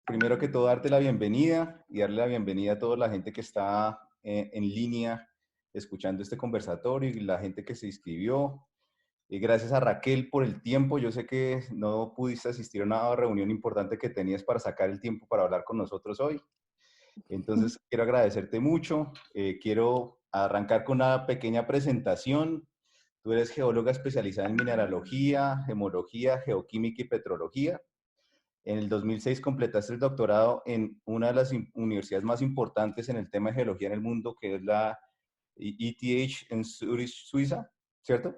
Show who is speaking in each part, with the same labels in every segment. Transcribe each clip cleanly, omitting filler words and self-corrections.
Speaker 1: primero que todo darte la bienvenida y darle la bienvenida a toda la gente que está en línea escuchando este conversatorio y la gente que se inscribió. Y gracias a Raquel por el tiempo. Yo sé que no pudiste asistir a una reunión importante que tenías para sacar el tiempo para hablar con nosotros hoy. Entonces, quiero agradecerte mucho. Quiero arrancar con una pequeña presentación. Tú eres geóloga especializada en mineralogía, gemología, geoquímica y petrología. En el 2006 completaste el doctorado en una de las universidades más importantes en el tema de geología en el mundo, que es la ETH en Zurich, Suiza, ¿cierto?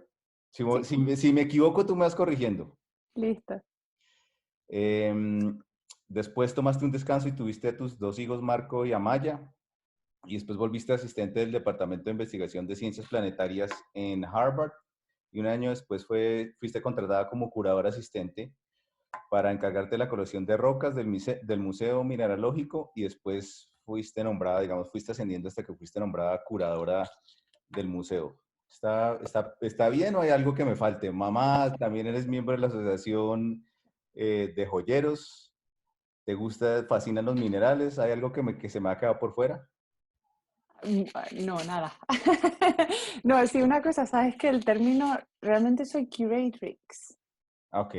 Speaker 2: Sí,
Speaker 1: Si me equivoco, tú me vas corrigiendo.
Speaker 2: listo.
Speaker 1: Después tomaste un descanso y tuviste a tus dos hijos, Marco y Amaya, y después volviste asistente del Departamento de Investigación de Ciencias Planetarias en Harvard, y un año después fuiste contratada como curadora asistente para encargarte de la colección de rocas del Museo Mineralógico, y después fuiste nombrada, digamos, fuiste ascendiendo hasta que fuiste nombrada curadora del museo. ¿Está bien o hay algo que me falte? Mamá, también eres miembro de la Asociación de Joyeros. ¿Te gusta, fascinan los minerales? ¿Hay algo que se me ha quedado por fuera?
Speaker 2: No, nada. No, sí, una cosa, sabes que el término, realmente soy curatrix.
Speaker 1: Ah, ok,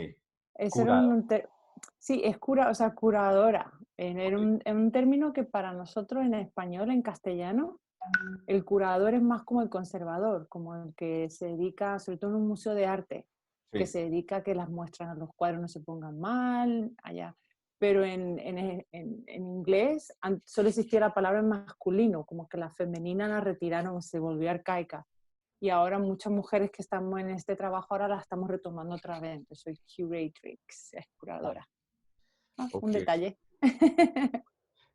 Speaker 2: Eso era
Speaker 1: curado.
Speaker 2: sí, es o sea, curadora. Era un término que para nosotros en español, en castellano, el curador es más como el conservador, como el que se dedica, sobre todo en un museo de arte, que
Speaker 1: Sí,
Speaker 2: se dedica a que las muestras, los cuadros no se pongan mal, allá. Pero en inglés solo existía la palabra en masculino, como que la femenina la retiraron, se volvió arcaica. Y ahora muchas mujeres que estamos en este trabajo ahora la estamos retomando otra vez. Entonces soy curatrix, es curadora. Un
Speaker 1: ok.
Speaker 2: detalle.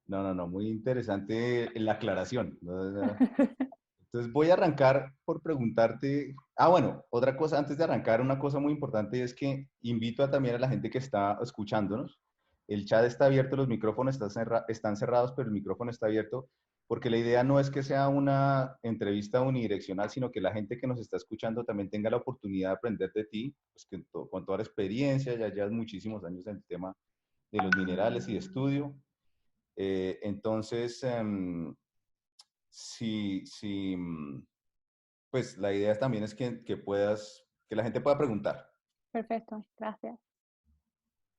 Speaker 1: No, no, no, muy interesante la aclaración. Entonces voy a arrancar por preguntarte, bueno, otra cosa antes de arrancar, una cosa muy importante es que invito también a la gente que está escuchándonos. El chat está abierto, los micrófonos están cerrados, pero el micrófono está abierto, porque la idea no es que sea una entrevista unidireccional, sino que la gente que nos está escuchando también tenga la oportunidad de aprender de ti, pues que con toda la experiencia, ya llevas muchísimos años en el tema de los minerales y de estudio. Entonces, sí, pues la idea también es que la gente pueda preguntar.
Speaker 2: Perfecto, gracias.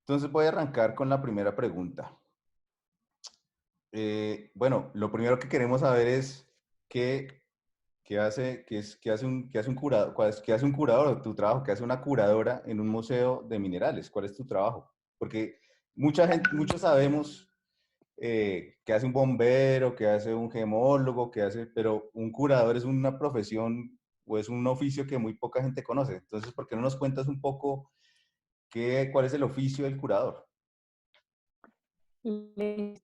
Speaker 1: Entonces voy a arrancar con la primera pregunta. Bueno, lo primero que queremos saber es qué hace un curador, qué hace un curador o tu trabajo, qué hace una curadora en un museo de minerales, cuál es tu trabajo. Porque mucha gente, muchos sabemos qué hace un bombero, qué hace un gemólogo, pero un curador es una profesión o es un oficio que muy poca gente conoce. Entonces, ¿por qué no nos cuentas un poco cuál es el oficio del curador?
Speaker 2: Listo.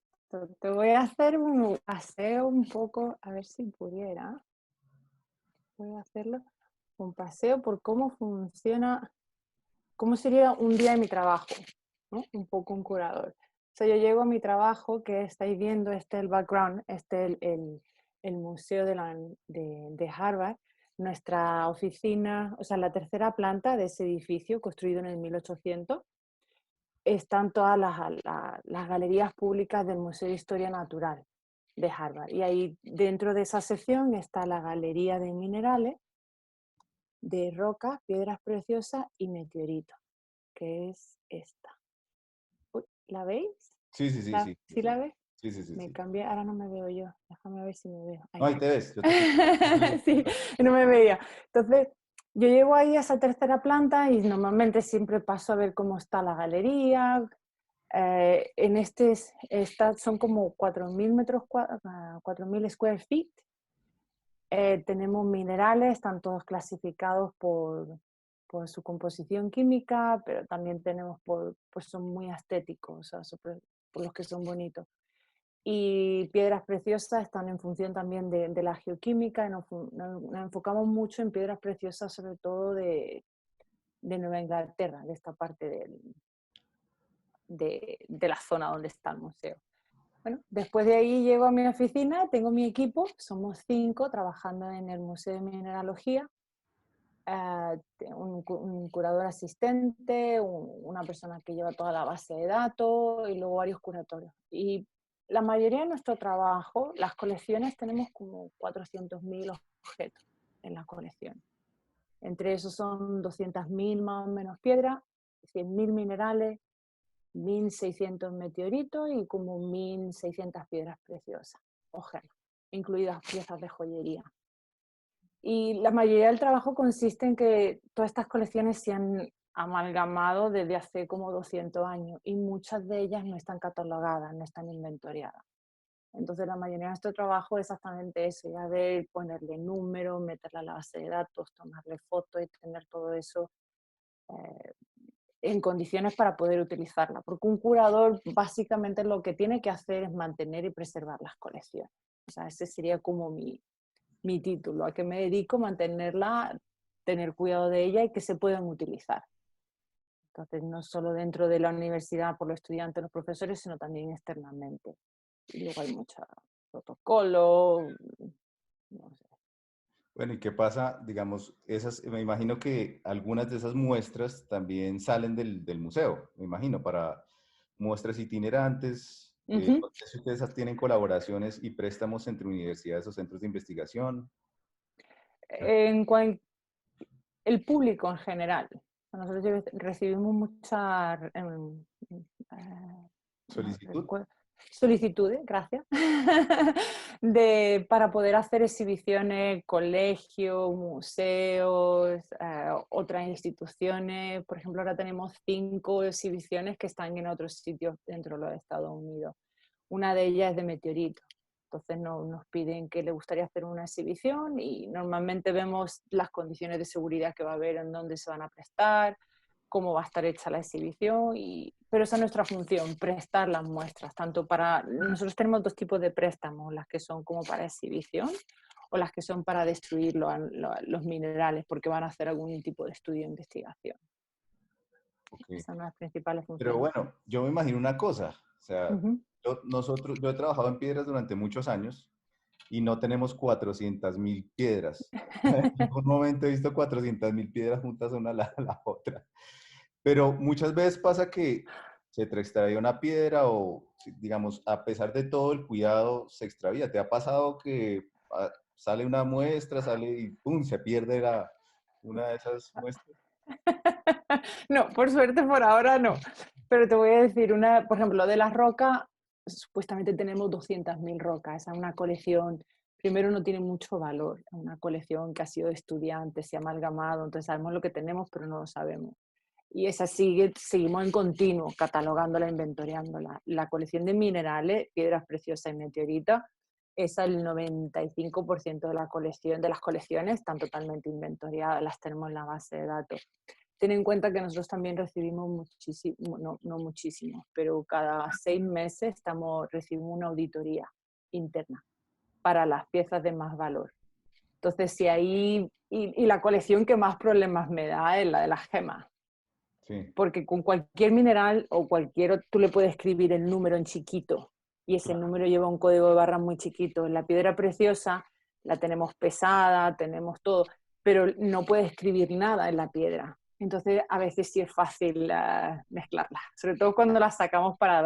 Speaker 2: Te voy a hacer un paseo un poco, a ver si pudiera. Voy a hacerlo. Un paseo por cómo funciona, cómo sería un día de mi trabajo, ¿no? Un poco un curador. O sea, yo llego a mi trabajo, que estáis viendo, este es el background, este es el museo de Harvard, nuestra oficina, o sea, la tercera planta de ese edificio construido en el 1800. Están todas las galerías públicas del Museo de Historia Natural de Harvard. Y ahí dentro de esa sección está la Galería de Minerales, de rocas, piedras preciosas y meteoritos, que es esta. Uy, ¿la veis?
Speaker 1: Sí, sí, sí, sí, sí,
Speaker 2: ¿Sí la
Speaker 1: sí,
Speaker 2: ves?
Speaker 1: sí, sí, sí,
Speaker 2: Me
Speaker 1: sí.
Speaker 2: cambié, ahora no me veo yo. Déjame ver si me veo.
Speaker 1: No,
Speaker 2: Ahí.
Speaker 1: ahí te ves, yo te escucho.
Speaker 2: Sí, no me veía. Entonces, yo llego ahí a esa tercera planta y normalmente siempre paso a ver cómo está la galería. En son como 4.000 metros cuadrados, 4.000 square feet. Tenemos minerales, están todos clasificados por su composición química, pero también tenemos pues son muy estéticos, o sea, por los que son bonitos. Y piedras preciosas están en función también de la geoquímica, y nos enfocamos mucho en piedras preciosas, sobre todo de Nueva Inglaterra, de esta parte de la zona donde está el museo. Bueno, después de ahí llego a mi oficina, tengo mi equipo, somos 5 trabajando en el Museo de Mineralogía, un curador asistente, una persona que lleva toda la base de datos y luego varios curatorios. Y la mayoría de nuestro trabajo, las colecciones, tenemos como 400.000 objetos en la colección. Entre esos son 200.000 más o menos piedras, 100.000 minerales, 1.600 meteoritos y como 1.600 piedras preciosas o gemas, incluidas piezas de joyería. Y la mayoría del trabajo consiste en que todas estas colecciones se han amalgamado desde hace como 200 años y muchas de ellas no están catalogadas, no están inventoriadas. Entonces la mayoría de nuestro trabajo es exactamente eso, ya ver, ponerle número, meterla a la base de datos, tomarle fotos y tener todo eso eh, en condiciones para poder utilizarla. Porque un curador básicamente lo que tiene que hacer es mantener y preservar las colecciones. O sea, ese sería como mi título, a que me dedico, mantenerla, tener cuidado de ella y que se puedan utilizar. Entonces, no solo dentro de la universidad por los estudiantes, los profesores, sino también externamente. Y luego hay mucho protocolo, no sé.
Speaker 1: Bueno, ¿y qué pasa? Digamos, me imagino que algunas de esas muestras también salen del museo, me imagino, para muestras itinerantes.
Speaker 2: Uh-huh.
Speaker 1: No sé si ustedes tienen colaboraciones y préstamos entre universidades o centros de investigación.
Speaker 2: En cual, el público en general. Nosotros recibimos muchas no
Speaker 1: Solicitud.
Speaker 2: recuerdo, solicitudes, gracias, para poder hacer exhibiciones, colegios, museos, otras instituciones. Por ejemplo, ahora tenemos 5 exhibiciones que están en otros sitios dentro de los Estados Unidos. Una de ellas es de meteoritos. Entonces nos piden que le gustaría hacer una exhibición y normalmente vemos las condiciones de seguridad que va a haber, en dónde se van a prestar, cómo va a estar hecha la exhibición, pero esa es nuestra función, prestar las muestras, tanto para, nosotros tenemos 2 tipos de préstamos, las que son como para exhibición o las que son para destruir los minerales porque van a hacer algún tipo de estudio de investigación.
Speaker 1: Ok.
Speaker 2: Esas son las principales
Speaker 1: Pero
Speaker 2: funciones.
Speaker 1: bueno, yo me imagino una cosa, o sea,
Speaker 2: Uh-huh.
Speaker 1: yo he trabajado en piedras durante muchos años y no tenemos 400.000 piedras. En ningún momento he visto 400.000 piedras juntas una a la otra. Pero muchas veces pasa que se te extravía una piedra o, digamos, a pesar de todo el cuidado, se extravía. ¿Te ha pasado que sale una muestra, sale y ¡pum! Se pierde una de esas muestras?
Speaker 2: No, por suerte por ahora no. Pero te voy a decir, por ejemplo, de las rocas, supuestamente tenemos 200.000 rocas. Es una colección, primero no tiene mucho valor, es una colección que ha sido de estudiantes, se ha amalgamado, entonces sabemos lo que tenemos, pero no lo sabemos. Y esa seguimos en continuo catalogándola, inventoriándola. La colección de minerales, piedras preciosas y meteoritos, esa el 95% de la colección, de las colecciones están totalmente inventoriadas, las tenemos en la base de datos. Ten en cuenta que nosotros también recibimos muchísimo, no muchísimo, pero cada 6 meses recibimos una auditoría interna para las piezas de más valor. Entonces, si ahí, y la colección que más problemas me da es la de las gemas,
Speaker 1: Sí,
Speaker 2: porque con cualquier mineral o tú le puedes escribir el número en chiquito y ese
Speaker 1: claro,
Speaker 2: número lleva un código de barras muy chiquito. La piedra preciosa la tenemos pesada, tenemos todo, pero no puedes escribir nada en la piedra. Entonces, a veces sí es fácil mezclarlas, sobre todo cuando las sacamos para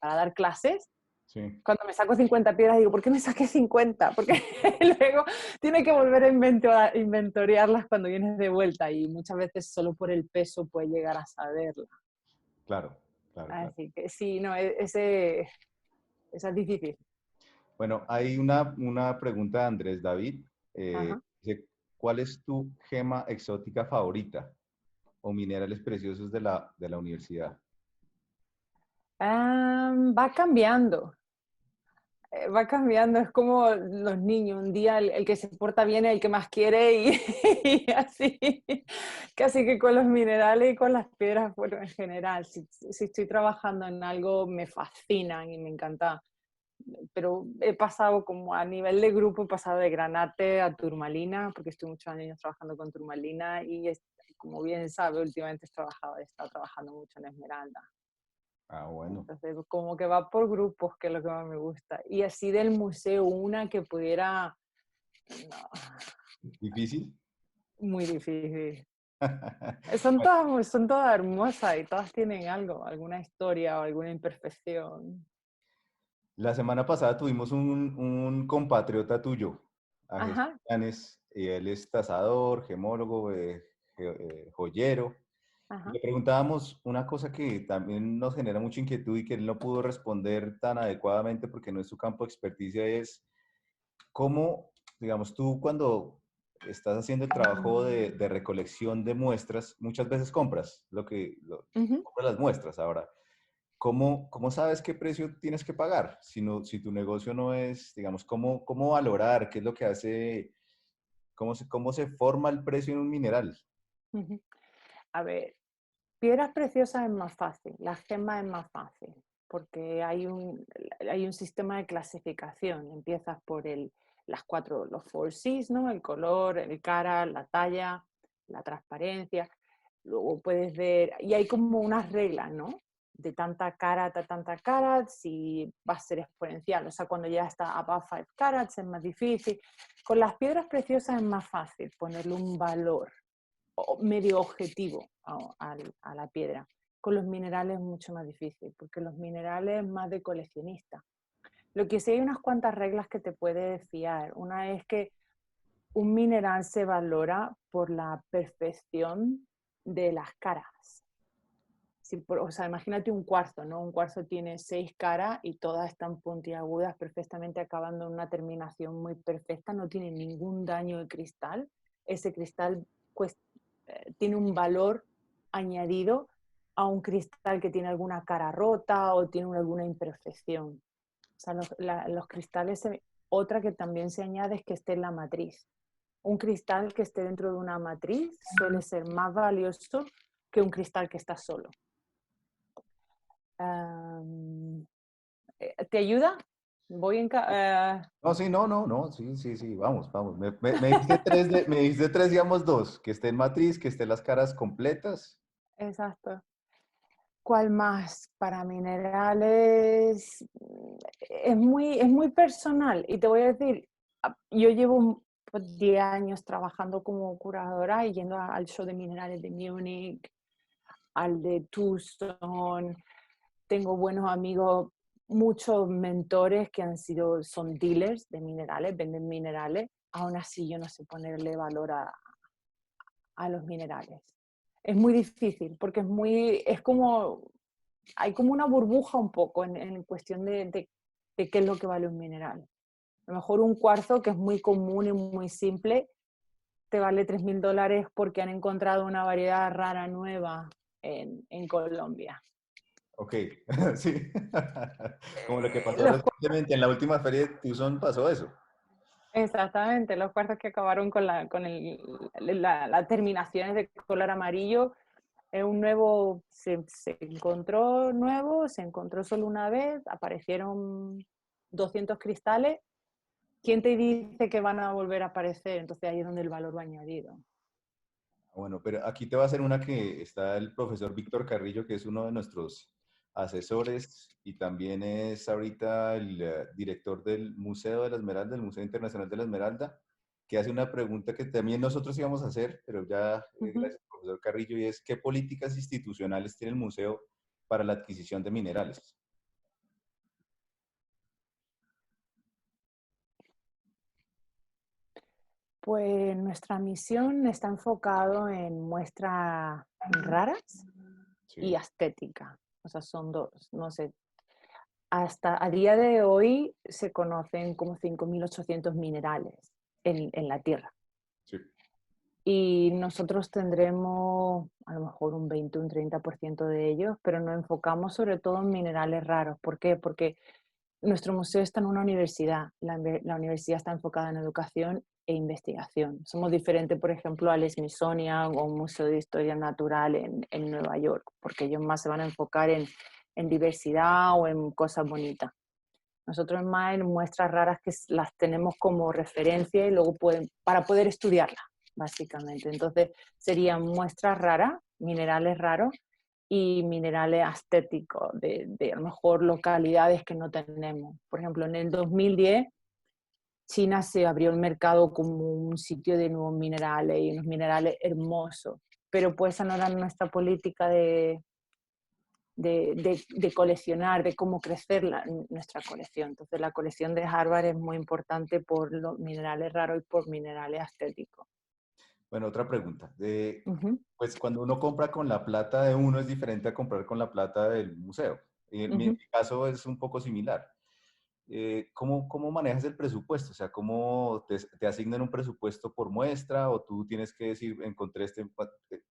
Speaker 2: dar clases.
Speaker 1: sí.
Speaker 2: Cuando me saco 50 piedras digo, ¿por qué me saqué 50? Porque luego tiene que volver a inventoriarlas cuando vienes de vuelta y muchas veces solo por el peso puedes llegar a saberla.
Speaker 1: Claro, claro, claro.
Speaker 2: Así que sí, no, esa es difícil.
Speaker 1: Bueno, hay una pregunta de Andrés David.
Speaker 2: Ajá.
Speaker 1: Dice, ¿cuál es tu gema exótica favorita o minerales preciosos de la universidad?
Speaker 2: Va cambiando. Va cambiando, es como los niños, un día el que se porta bien es el que más quiere y, y así, casi que con los minerales y con las piedras, bueno, en general, si estoy trabajando en algo me fascinan y me encanta, pero he pasado como a nivel de grupo, he pasado de granate a turmalina, porque estoy muchos años trabajando con turmalina y como bien sabe, últimamente he estado trabajando mucho en esmeralda.
Speaker 1: Ah, bueno.
Speaker 2: Entonces, como que va por grupos, que es lo que más me gusta. Y así del museo, una que pudiera... No,
Speaker 1: ¿Difícil?
Speaker 2: Muy difícil.
Speaker 1: Bueno,
Speaker 2: Son todas hermosas y todas tienen algo, alguna historia o alguna imperfección.
Speaker 1: la semana pasada tuvimos un compatriota tuyo, a Jesús
Speaker 2: Ajá,
Speaker 1: Llanes, y él es tasador, gemólogo, joyero. Y
Speaker 2: ajá.
Speaker 1: le preguntábamos una cosa que también nos genera mucha inquietud y que él no pudo responder tan adecuadamente porque no es su campo de experticia, es cómo, digamos, tú cuando estás haciendo el trabajo de recolección de muestras, muchas veces compras
Speaker 2: Ujú,
Speaker 1: compras las muestras. Ahora, ¿cómo sabes qué precio tienes que pagar? Si tu negocio no es, digamos, ¿cómo valorar? ¿Qué es lo que hace? ¿Cómo se forma el precio en un mineral?
Speaker 2: ujú. A ver, piedras preciosas es más fácil, las gemas es más fácil, porque hay un sistema de clasificación. Empiezas por los 4Cs, ¿no? El color, el cara, la talla, la transparencia. Luego puedes ver, y hay como unas reglas, ¿no? De tanta cara, si va a ser exponencial. O sea, cuando ya está above 5 carats es más difícil. Con las piedras preciosas es más fácil ponerle un valor medio objetivo a la piedra. Con los minerales es mucho más difícil, porque los minerales es más de coleccionista. Lo que sí hay unas cuantas reglas que te puedes fiar. Una es que un mineral se valora por la perfección de las caras. O sea, imagínate un cuarzo, ¿no? Un cuarzo tiene 6 caras y todas están puntiagudas, perfectamente acabando en una terminación muy perfecta, no tiene ningún daño de cristal. Ese cristal tiene un valor añadido a un cristal que tiene alguna cara rota o tiene alguna imperfección. O sea, los cristales, otra que también se añade es que esté en la matriz. Un cristal que esté dentro de una matriz suele ser más valioso que un cristal que está solo. Um, ¿Te ayuda? Voy en...
Speaker 1: No, sí, no, sí, sí, sí, vamos. Me dijiste tres, me dijiste tres, digamos dos, que esté en matriz, que estén las caras completas.
Speaker 2: exacto. ¿Cuál más? Para minerales es muy personal y te voy a decir, yo llevo pues, 10 años trabajando como curadora y yendo al show de minerales de Múnich, al de Tucson. Tengo buenos amigos, muchos mentores que son dealers de minerales, venden minerales. Aún así yo no sé ponerle valor a los minerales. Es muy difícil porque hay como una burbuja un poco en cuestión de qué es lo que vale un mineral. A lo mejor un cuarzo que es muy común y muy simple te vale $3.000 porque han encontrado una variedad rara nueva en Colombia.
Speaker 1: Ok, sí. Como lo que pasó
Speaker 2: Los,
Speaker 1: recientemente en la última feria de Tucson pasó eso.
Speaker 2: exactamente, los cuarzos que acabaron con las terminaciones de color amarillo. Se encontró nuevo, se encontró solo una vez, aparecieron 200 cristales. ¿Quién te dice que van a volver a aparecer? Entonces ahí es donde el valor va añadido.
Speaker 1: Bueno, pero aquí te va a hacer una que está el profesor Víctor Carrillo, que es uno de nuestros asesores y también es ahorita el director del Museo de la Esmeralda, el Museo Internacional de la Esmeralda, que hace una pregunta que también nosotros íbamos a hacer, pero ya
Speaker 2: Ujú.
Speaker 1: gracias al profesor Carrillo, y es ¿qué políticas institucionales tiene el museo para la adquisición de minerales?
Speaker 2: Pues nuestra misión está enfocado en muestras raras y
Speaker 1: Sí,
Speaker 2: estética. O sea, son dos. No sé, hasta a día de hoy se conocen como 5.800 minerales en la Tierra.
Speaker 1: sí.
Speaker 2: Y nosotros tendremos a lo mejor un 20, un 30% de ellos, pero nos enfocamos sobre todo en minerales raros. ¿Por qué? Porque nuestro museo está en una universidad. La universidad está enfocada en educación e investigación. Somos diferentes, por ejemplo, al Smithsonian o un museo de historia natural en Nueva York, porque ellos más se van a enfocar en diversidad o en cosas bonitas. Nosotros más en muestras raras que las tenemos como referencia y luego para poder estudiarlas, básicamente. Entonces serían muestras raras, minerales raros y minerales estéticos de a lo mejor localidades que no tenemos. Por ejemplo, en el 2010 China se abrió el mercado como un sitio de nuevos minerales y unos minerales hermosos, pero pues esa no era nuestra política de coleccionar, de cómo crecer nuestra colección. Entonces la colección de Harvard es muy importante por los minerales raros y por minerales estéticos.
Speaker 1: Bueno, otra pregunta.
Speaker 2: Ujú,
Speaker 1: Pues cuando uno compra con la plata de uno es diferente a comprar con la plata del museo. En mi
Speaker 2: ujú,
Speaker 1: caso es un poco similar. ¿Cómo manejas el presupuesto? O sea, ¿cómo te asignan un presupuesto por muestra o tú tienes que decir, encontré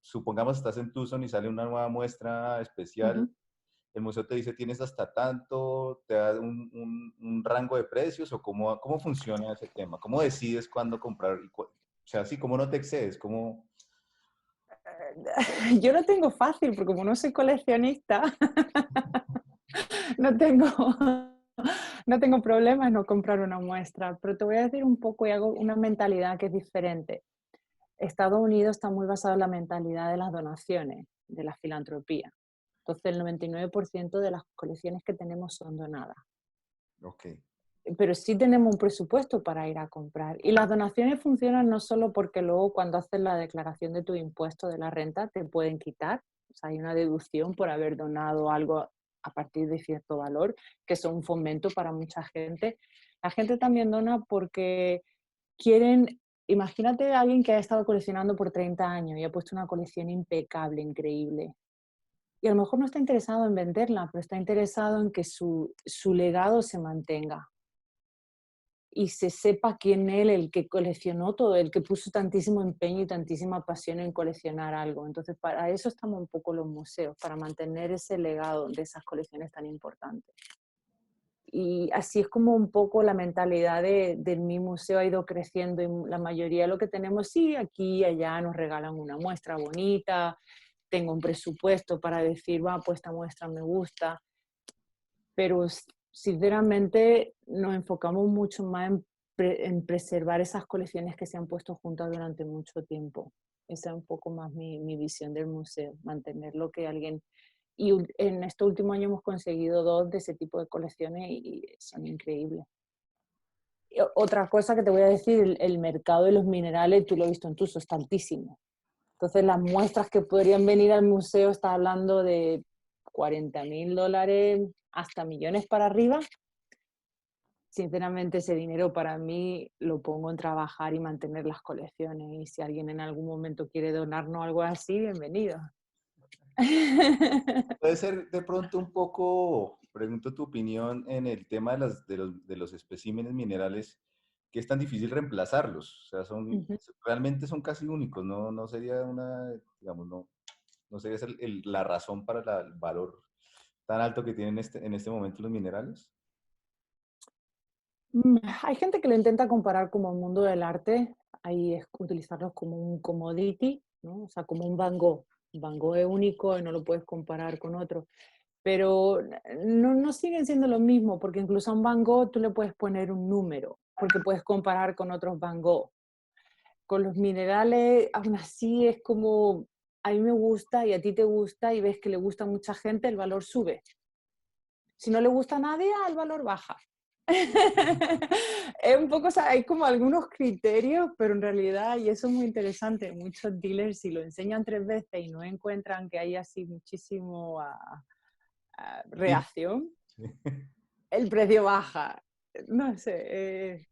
Speaker 1: supongamos estás en Tucson y sale una nueva muestra especial,
Speaker 2: ujú.
Speaker 1: el museo te dice tienes hasta tanto, te da un rango de precios o cómo funciona ese tema? ¿Cómo decides cuándo comprar? O sea, sí, ¿cómo no te excedes? ¿Cómo?
Speaker 2: Yo lo tengo fácil porque como no soy coleccionista, no tengo, no tengo problema en no comprar una muestra, pero te voy a decir un poco y hago una mentalidad que es diferente. Estados Unidos está muy basado en la mentalidad de las donaciones, de la filantropía. Entonces, el 99% de las colecciones que tenemos son donadas.
Speaker 1: Ok.
Speaker 2: Pero sí tenemos un presupuesto para ir a comprar. Y las donaciones funcionan no solo porque luego cuando haces la declaración de tu impuesto de la renta te pueden quitar, o sea, hay una deducción por haber donado algo a partir de cierto valor, que es un fomento para mucha gente. La gente también dona porque quieren, imagínate a alguien que ha estado coleccionando por 30 años y ha puesto una colección impecable, increíble. Y a lo mejor no está interesado en venderla, pero está interesado en que su legado se mantenga y se sepa quién él, el que coleccionó todo, el que puso tantísimo empeño y tantísima pasión en coleccionar algo. Entonces, para eso estamos un poco los museos, para mantener ese legado de esas colecciones tan importantes. Y así es como un poco la mentalidad de mi museo ha ido creciendo y la mayoría de lo que tenemos, sí, aquí y allá nos regalan una muestra bonita, tengo un presupuesto para decir, va, pues esta muestra me gusta, pero sinceramente nos enfocamos mucho más en preservar esas colecciones que se han puesto juntas durante mucho tiempo. Esa es un poco más mi visión del museo, mantener lo que alguien... Y en este último año hemos conseguido 2 de ese tipo de colecciones y son increíbles. Y otra cosa que te voy a decir, el mercado de los minerales, tú lo has visto en Tuso, está altísimo. Entonces las muestras que podrían venir al museo está hablando de $40.000 hasta millones para arriba. Sinceramente ese dinero para mí lo pongo en trabajar y mantener las colecciones y si alguien en algún momento quiere donarnos algo así, bienvenido.
Speaker 1: Puede ser de pronto un poco, pregunto tu opinión en el tema de los especímenes minerales, que es tan difícil reemplazarlos. O sea, realmente son casi únicos, no sería digamos, no sería la razón para el valor tan alto que tienen en este momento los minerales.
Speaker 2: Hay gente que lo intenta comparar como el mundo del arte, ahí es utilizarlos como un commodity, ¿no? O sea, como un Van Gogh. Van Gogh es único y no lo puedes comparar con otro. Pero no siguen siendo lo mismo, porque incluso a un Van Gogh tú le puedes poner un número, porque puedes comparar con otros Van Gogh. Con los minerales, aún así es como, a mí me gusta y a ti te gusta y ves que le gusta a mucha gente, el valor sube. Si no le gusta a nadie, el valor baja. Es un poco, o sea, hay como algunos criterios, pero en realidad, y eso es muy interesante, muchos dealers si lo enseñan 3 veces y no encuentran que hay así muchísimo
Speaker 1: Sí.
Speaker 2: reacción, el precio baja. No sé.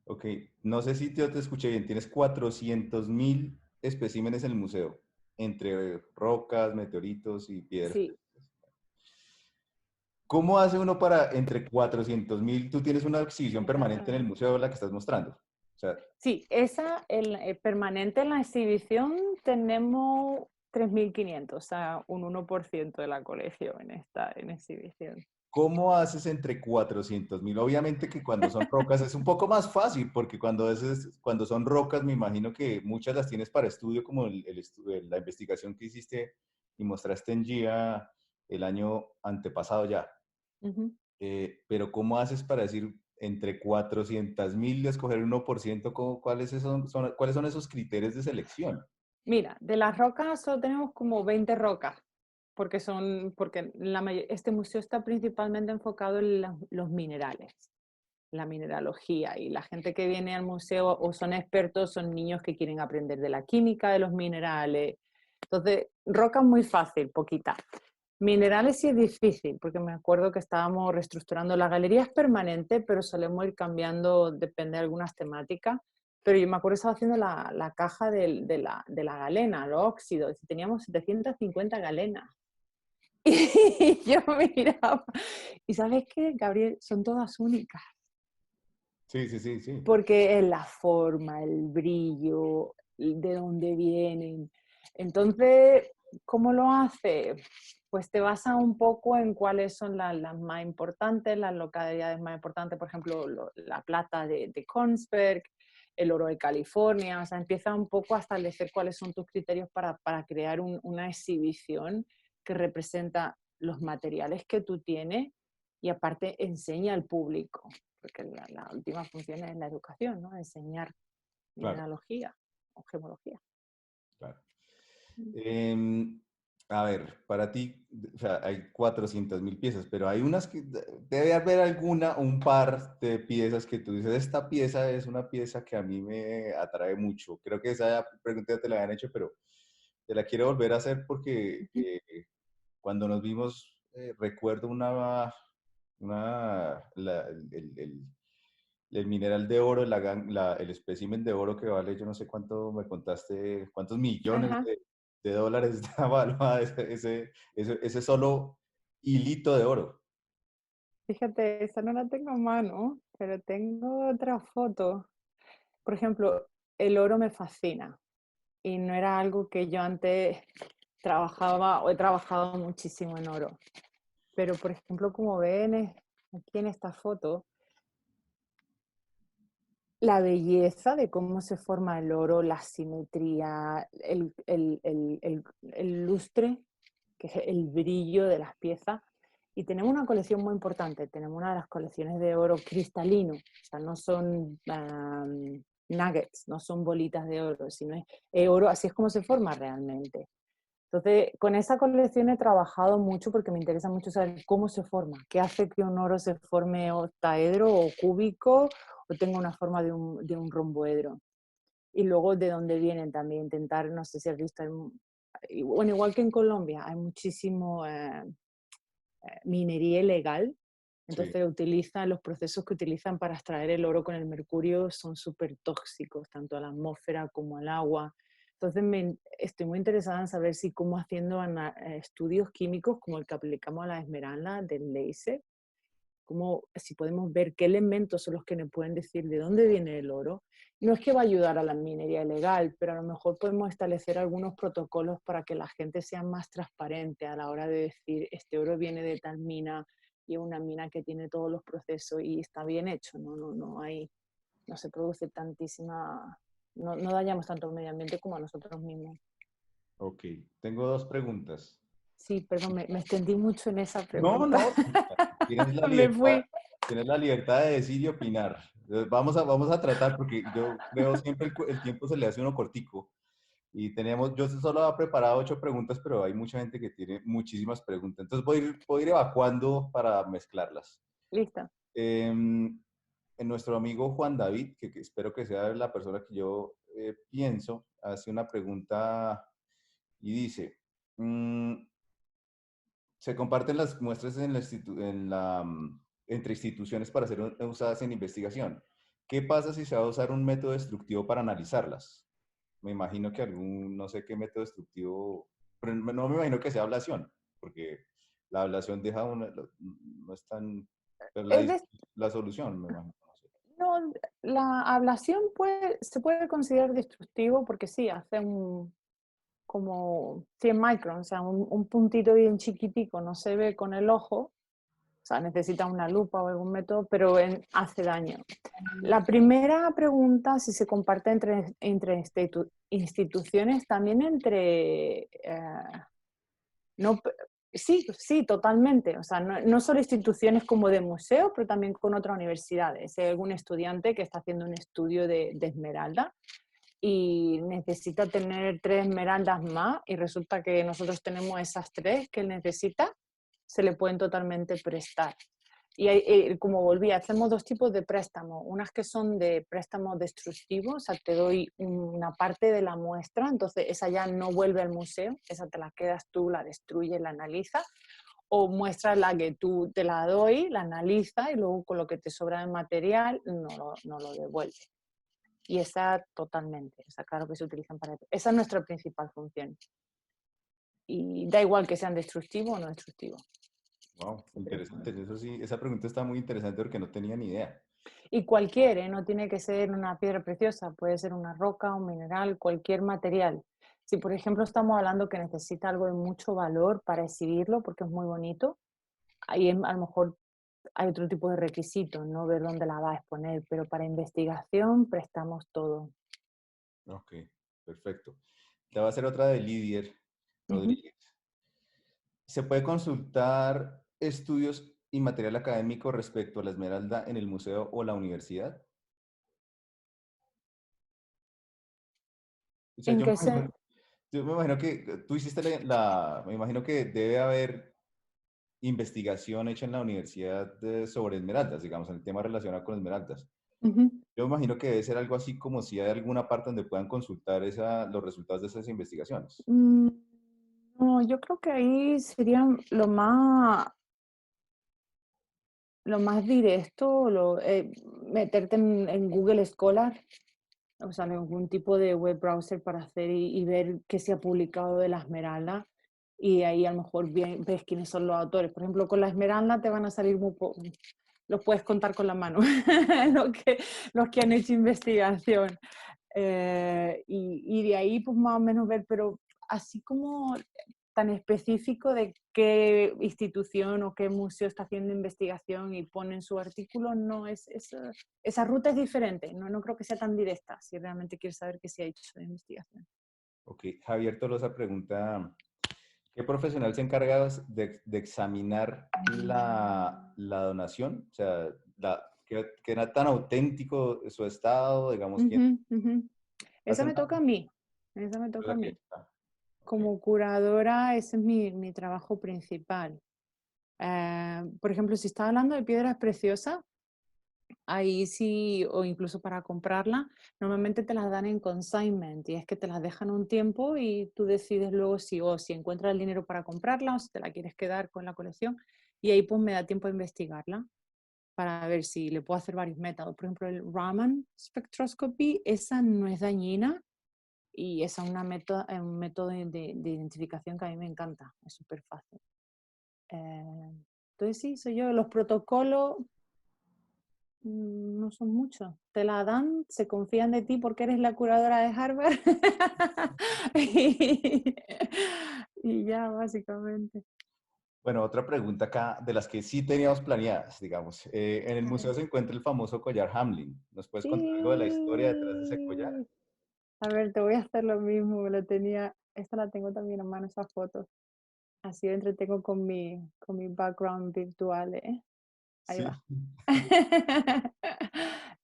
Speaker 1: Ok, no sé si yo te escuché bien, tienes 400.000 especímenes en el museo, entre rocas, meteoritos y piedras.
Speaker 2: Sí,
Speaker 1: ¿Cómo hace uno para, entre 400.000, tú tienes una exhibición permanente en el museo, la que estás mostrando? O sea,
Speaker 2: sí, esa permanente en la exhibición tenemos 3.500, o sea, un 1% de la colección en esta en exhibición.
Speaker 1: ¿cómo haces entre 400.000? Obviamente que cuando son rocas es un poco más fácil, porque cuando son rocas me imagino que muchas las tienes para estudio, como la investigación que hiciste y mostraste en GIA el año antepasado ya.
Speaker 2: Ujú.
Speaker 1: Pero ¿cómo haces para decir entre 400.000 escoger 1%? ¿Cuáles son esos criterios de selección?
Speaker 2: Mira, de las rocas solo tenemos como 20 rocas, porque este museo está principalmente enfocado en los minerales. la mineralogía. Y la gente que viene al museo o son expertos, son niños que quieren aprender de la química de los minerales. Entonces, roca es muy fácil, poquita. Minerales sí es difícil, porque me acuerdo que estábamos reestructurando. La galería es permanente, pero solemos ir cambiando, depende de algunas temáticas. Pero yo me acuerdo que estaba haciendo la caja de la galena, los óxidos, y teníamos 750 galenas. Y yo miraba, y ¿sabes qué, Gabriel? Son todas únicas,
Speaker 1: Sí, sí, sí, sí.
Speaker 2: porque es la forma, el brillo, de dónde vienen. Entonces, ¿cómo lo hace? Pues te basa un poco en cuáles son las más importantes, las localidades más importantes, por ejemplo, la plata de Kongsberg, el oro de California. O sea, empieza un poco a establecer cuáles son tus criterios para crear una exhibición que representa los materiales que tú tienes y aparte enseña al público, porque la última función es la educación, ¿no? Enseñar
Speaker 1: Claro,
Speaker 2: mineralogía o gemología.
Speaker 1: claro. Em, a ver, para ti, o sea, hay 400.000 piezas, pero hay unas que debe haber alguna, un par de piezas que tú dices, esta pieza es una pieza que a mí me atrae mucho. Creo que esa pregunta ya te la habían hecho, pero te la quiero volver a hacer porque cuando nos vimos, recuerdo el mineral de oro, el espécimen de oro que vale, yo no sé cuánto me contaste, cuántos millones
Speaker 2: Ajá.
Speaker 1: de dólares está valuado ese solo hilito de oro.
Speaker 2: Fíjate, esa no la tengo a mano, pero tengo otra foto. Por ejemplo, el oro me fascina y no era algo que yo antes trabajaba o he trabajado muchísimo en oro. Pero, por ejemplo, como ven aquí en esta foto, la belleza de cómo se forma el oro, la simetría, el lustre, que es el brillo de las piezas. Y tenemos una colección muy importante, tenemos una de las colecciones de oro cristalino, o sea, no son nuggets, no son bolitas de oro, sino es oro, así es como se forma realmente. Entonces, con esa colección he trabajado mucho porque me interesa mucho saber cómo se forma, qué hace que un oro se forme octaedro o cúbico o tenga una forma de un romboedro. Y luego de dónde vienen también, intentar, no sé si has visto, bueno, igual que en Colombia, hay muchísimo minería ilegal,
Speaker 1: Sí.
Speaker 2: entonces utilizan los procesos que utilizan para extraer el oro con el mercurio son súper tóxicos, tanto a la atmósfera como al agua. Entonces estoy muy interesada en saber si cómo haciendo estudios químicos como el que aplicamos a la esmeralda del láser, como si podemos ver qué elementos son los que nos pueden decir de dónde viene el oro. No es que va a ayudar a la minería ilegal, pero a lo mejor podemos establecer algunos protocolos para que la gente sea más transparente a la hora de decir este oro viene de tal mina y es una mina que tiene todos los procesos y está bien hecho, no se produce tantísima, no dañamos tanto al medio ambiente como a nosotros mismos.
Speaker 1: Ok, tengo dos preguntas.
Speaker 2: Sí, perdón, me extendí mucho en esa
Speaker 1: No,
Speaker 2: pregunta.
Speaker 1: no, tienes la
Speaker 2: Me
Speaker 1: libertad,
Speaker 2: fui.
Speaker 1: tienes la libertad de decir y opinar. Vamos a tratar, porque yo creo siempre el tiempo se le hace uno cortico. Y yo solo he preparado 8 preguntas, pero hay mucha gente que tiene muchísimas preguntas. Entonces voy a ir evacuando para mezclarlas.
Speaker 2: Lista.
Speaker 1: En nuestro amigo Juan David, que espero que sea la persona que yo pienso, hace una pregunta y dice, se comparten las muestras entre instituciones para ser usadas en investigación. ¿Qué pasa si se va a usar un método destructivo para analizarlas? Me imagino que no sé qué método destructivo, pero no me imagino que sea ablación, porque la ablación no es tan, pero
Speaker 2: Es de
Speaker 1: la solución, me imagino. No sé.
Speaker 2: No, la ablación se puede considerar destructivo porque sí, hace como 100 microns, o sea, un puntito bien chiquitico, no se ve con el ojo, o sea, necesita una lupa o algún método, pero hace daño. La primera pregunta, si se comparte entre instituciones, también no, sí, sí, totalmente. O sea, no solo instituciones como de museo, pero también con otras universidades. Si hay algún estudiante que está haciendo un estudio de esmeralda y necesita tener 3 esmeraldas más y resulta que nosotros tenemos esas 3 que él necesita, se le pueden totalmente prestar. Y como volví, hacemos dos tipos de préstamos. Unas que son de préstamos destructivos, o sea, te doy una parte de la muestra, entonces esa ya no vuelve al museo, esa te la quedas tú, la destruyes, la analizas. O muestras la que tú te la doy, la analizas y luego con lo que te sobra de material no lo devuelves. Y esa totalmente, esa claro que se utilizan para... Esa es nuestra principal función. Y da igual que sean destructivos o no destructivos.
Speaker 1: Wow, interesante. Eso sí, esa pregunta está muy interesante porque no tenía ni idea.
Speaker 2: Y cualquier, ¿eh? No tiene que ser una piedra preciosa, puede ser una roca, un mineral, cualquier material. Si, por ejemplo, estamos hablando que necesita algo de mucho valor para exhibirlo, porque es muy bonito, ahí a lo mejor hay otro tipo de requisitos, no ver dónde la va a exponer, pero para investigación prestamos todo.
Speaker 1: Ok, perfecto. Te voy a hacer otra de Lidier
Speaker 2: Ujú.
Speaker 1: Rodríguez. ¿Se puede consultar estudios y material académico respecto a la Esmeralda en el museo o la universidad? O sea,
Speaker 2: ¿En qué se...?
Speaker 1: yo me imagino que tú hiciste me imagino que debe haber investigación hecha en la universidad sobre esmeraldas, digamos, en el tema relacionado con esmeraldas.
Speaker 2: Ujú.
Speaker 1: Yo me imagino que debe ser algo así como si hay alguna parte donde puedan consultar los resultados de esas investigaciones.
Speaker 2: Mm, No, yo creo que ahí sería lo más directo, meterte en Google Scholar, o sea, en algún tipo de web browser para hacer y ver qué se ha publicado de la Esmeralda. Y ahí a lo mejor ves quiénes son los autores. Por ejemplo, con la Esmeralda te van a salir muy pocos. Los puedes contar con la mano, los que han hecho investigación. Y de ahí, pues más o menos ver, pero así como tan específico de qué institución o qué museo está haciendo investigación y pone en su artículo, no esa ruta es diferente, no creo que sea tan directa si realmente quieres saber qué se ha hecho de investigación.
Speaker 1: Ok, Javier Tolosa pregunta, ¿qué profesional se encarga de examinar la donación? O sea, ¿qué era tan auténtico su estado? Digamos, ¿quién
Speaker 2: Ujú, ujú. Esa
Speaker 1: hace
Speaker 2: me toca a mí, esa me toca a mí.
Speaker 1: Ok,
Speaker 2: Como curadora, ese es mi trabajo principal. Por ejemplo, si está hablando de piedras preciosas, ahí sí, o incluso para comprarla, normalmente te las dan en consignment y es que te las dejan un tiempo y tú decides luego si encuentras el dinero para comprarla o si te la quieres quedar con la colección y ahí pues me da tiempo a investigarla para ver si le puedo hacer varios métodos. Por ejemplo, el Raman Spectroscopy, esa no es dañina y esa es un método de identificación que a mí me encanta, es súper fácil. Eh, entonces sí, soy yo. Los protocolos no son muchos. Te la dan, se confían de ti porque eres la curadora de Harvard. y, y ya, básicamente.
Speaker 1: bueno, otra pregunta acá de las que sí teníamos planeadas, digamos. En el
Speaker 2: A ver.
Speaker 1: museo se encuentra el famoso collar Hamlin. ¿Nos puedes contar algo de la historia detrás de ese collar?
Speaker 2: Sí. A ver, te voy a hacer lo mismo. Esta la tengo también en mano, esa foto. Así me entretengo con mi background virtual, ¿eh? Ahí
Speaker 1: Sí.
Speaker 2: va.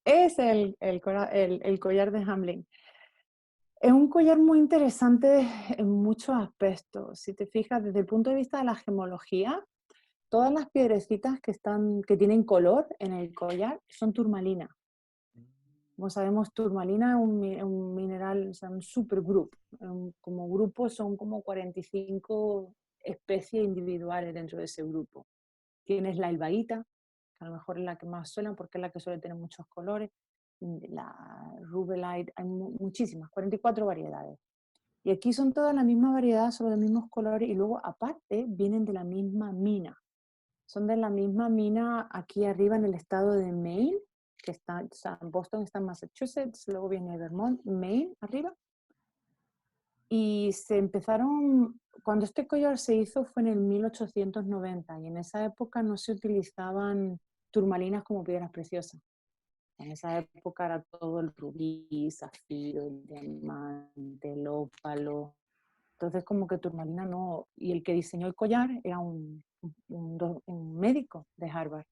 Speaker 2: Es el collar de Hamlin. Es un collar muy interesante en muchos aspectos. Si te fijas, desde el punto de vista de la gemología, todas las piedrecitas que tienen color en el collar son turmalina. Como sabemos, turmalina es un mineral, o sea, un supergroup. Como grupo son como 45 especies individuales dentro de ese grupo. Tienes la albaíta, que a lo mejor es la que más suena porque es la que suele tener muchos colores. La rubellite, hay muchísimas, 44 variedades. Y aquí son todas la misma variedad, son los mismos colores y luego aparte vienen de la misma mina. Son de la misma mina aquí arriba en el estado de Maine, que está, o sea, Boston está en Massachusetts, luego viene Vermont, Maine arriba. Y cuando este collar se hizo fue en el 1890 y en esa época no se utilizaban turmalinas como piedras preciosas. En esa época era todo el rubí, zafiro, el diamante, el ópalo. Entonces como que turmalina no... Y el que diseñó el collar era un médico de Harvard.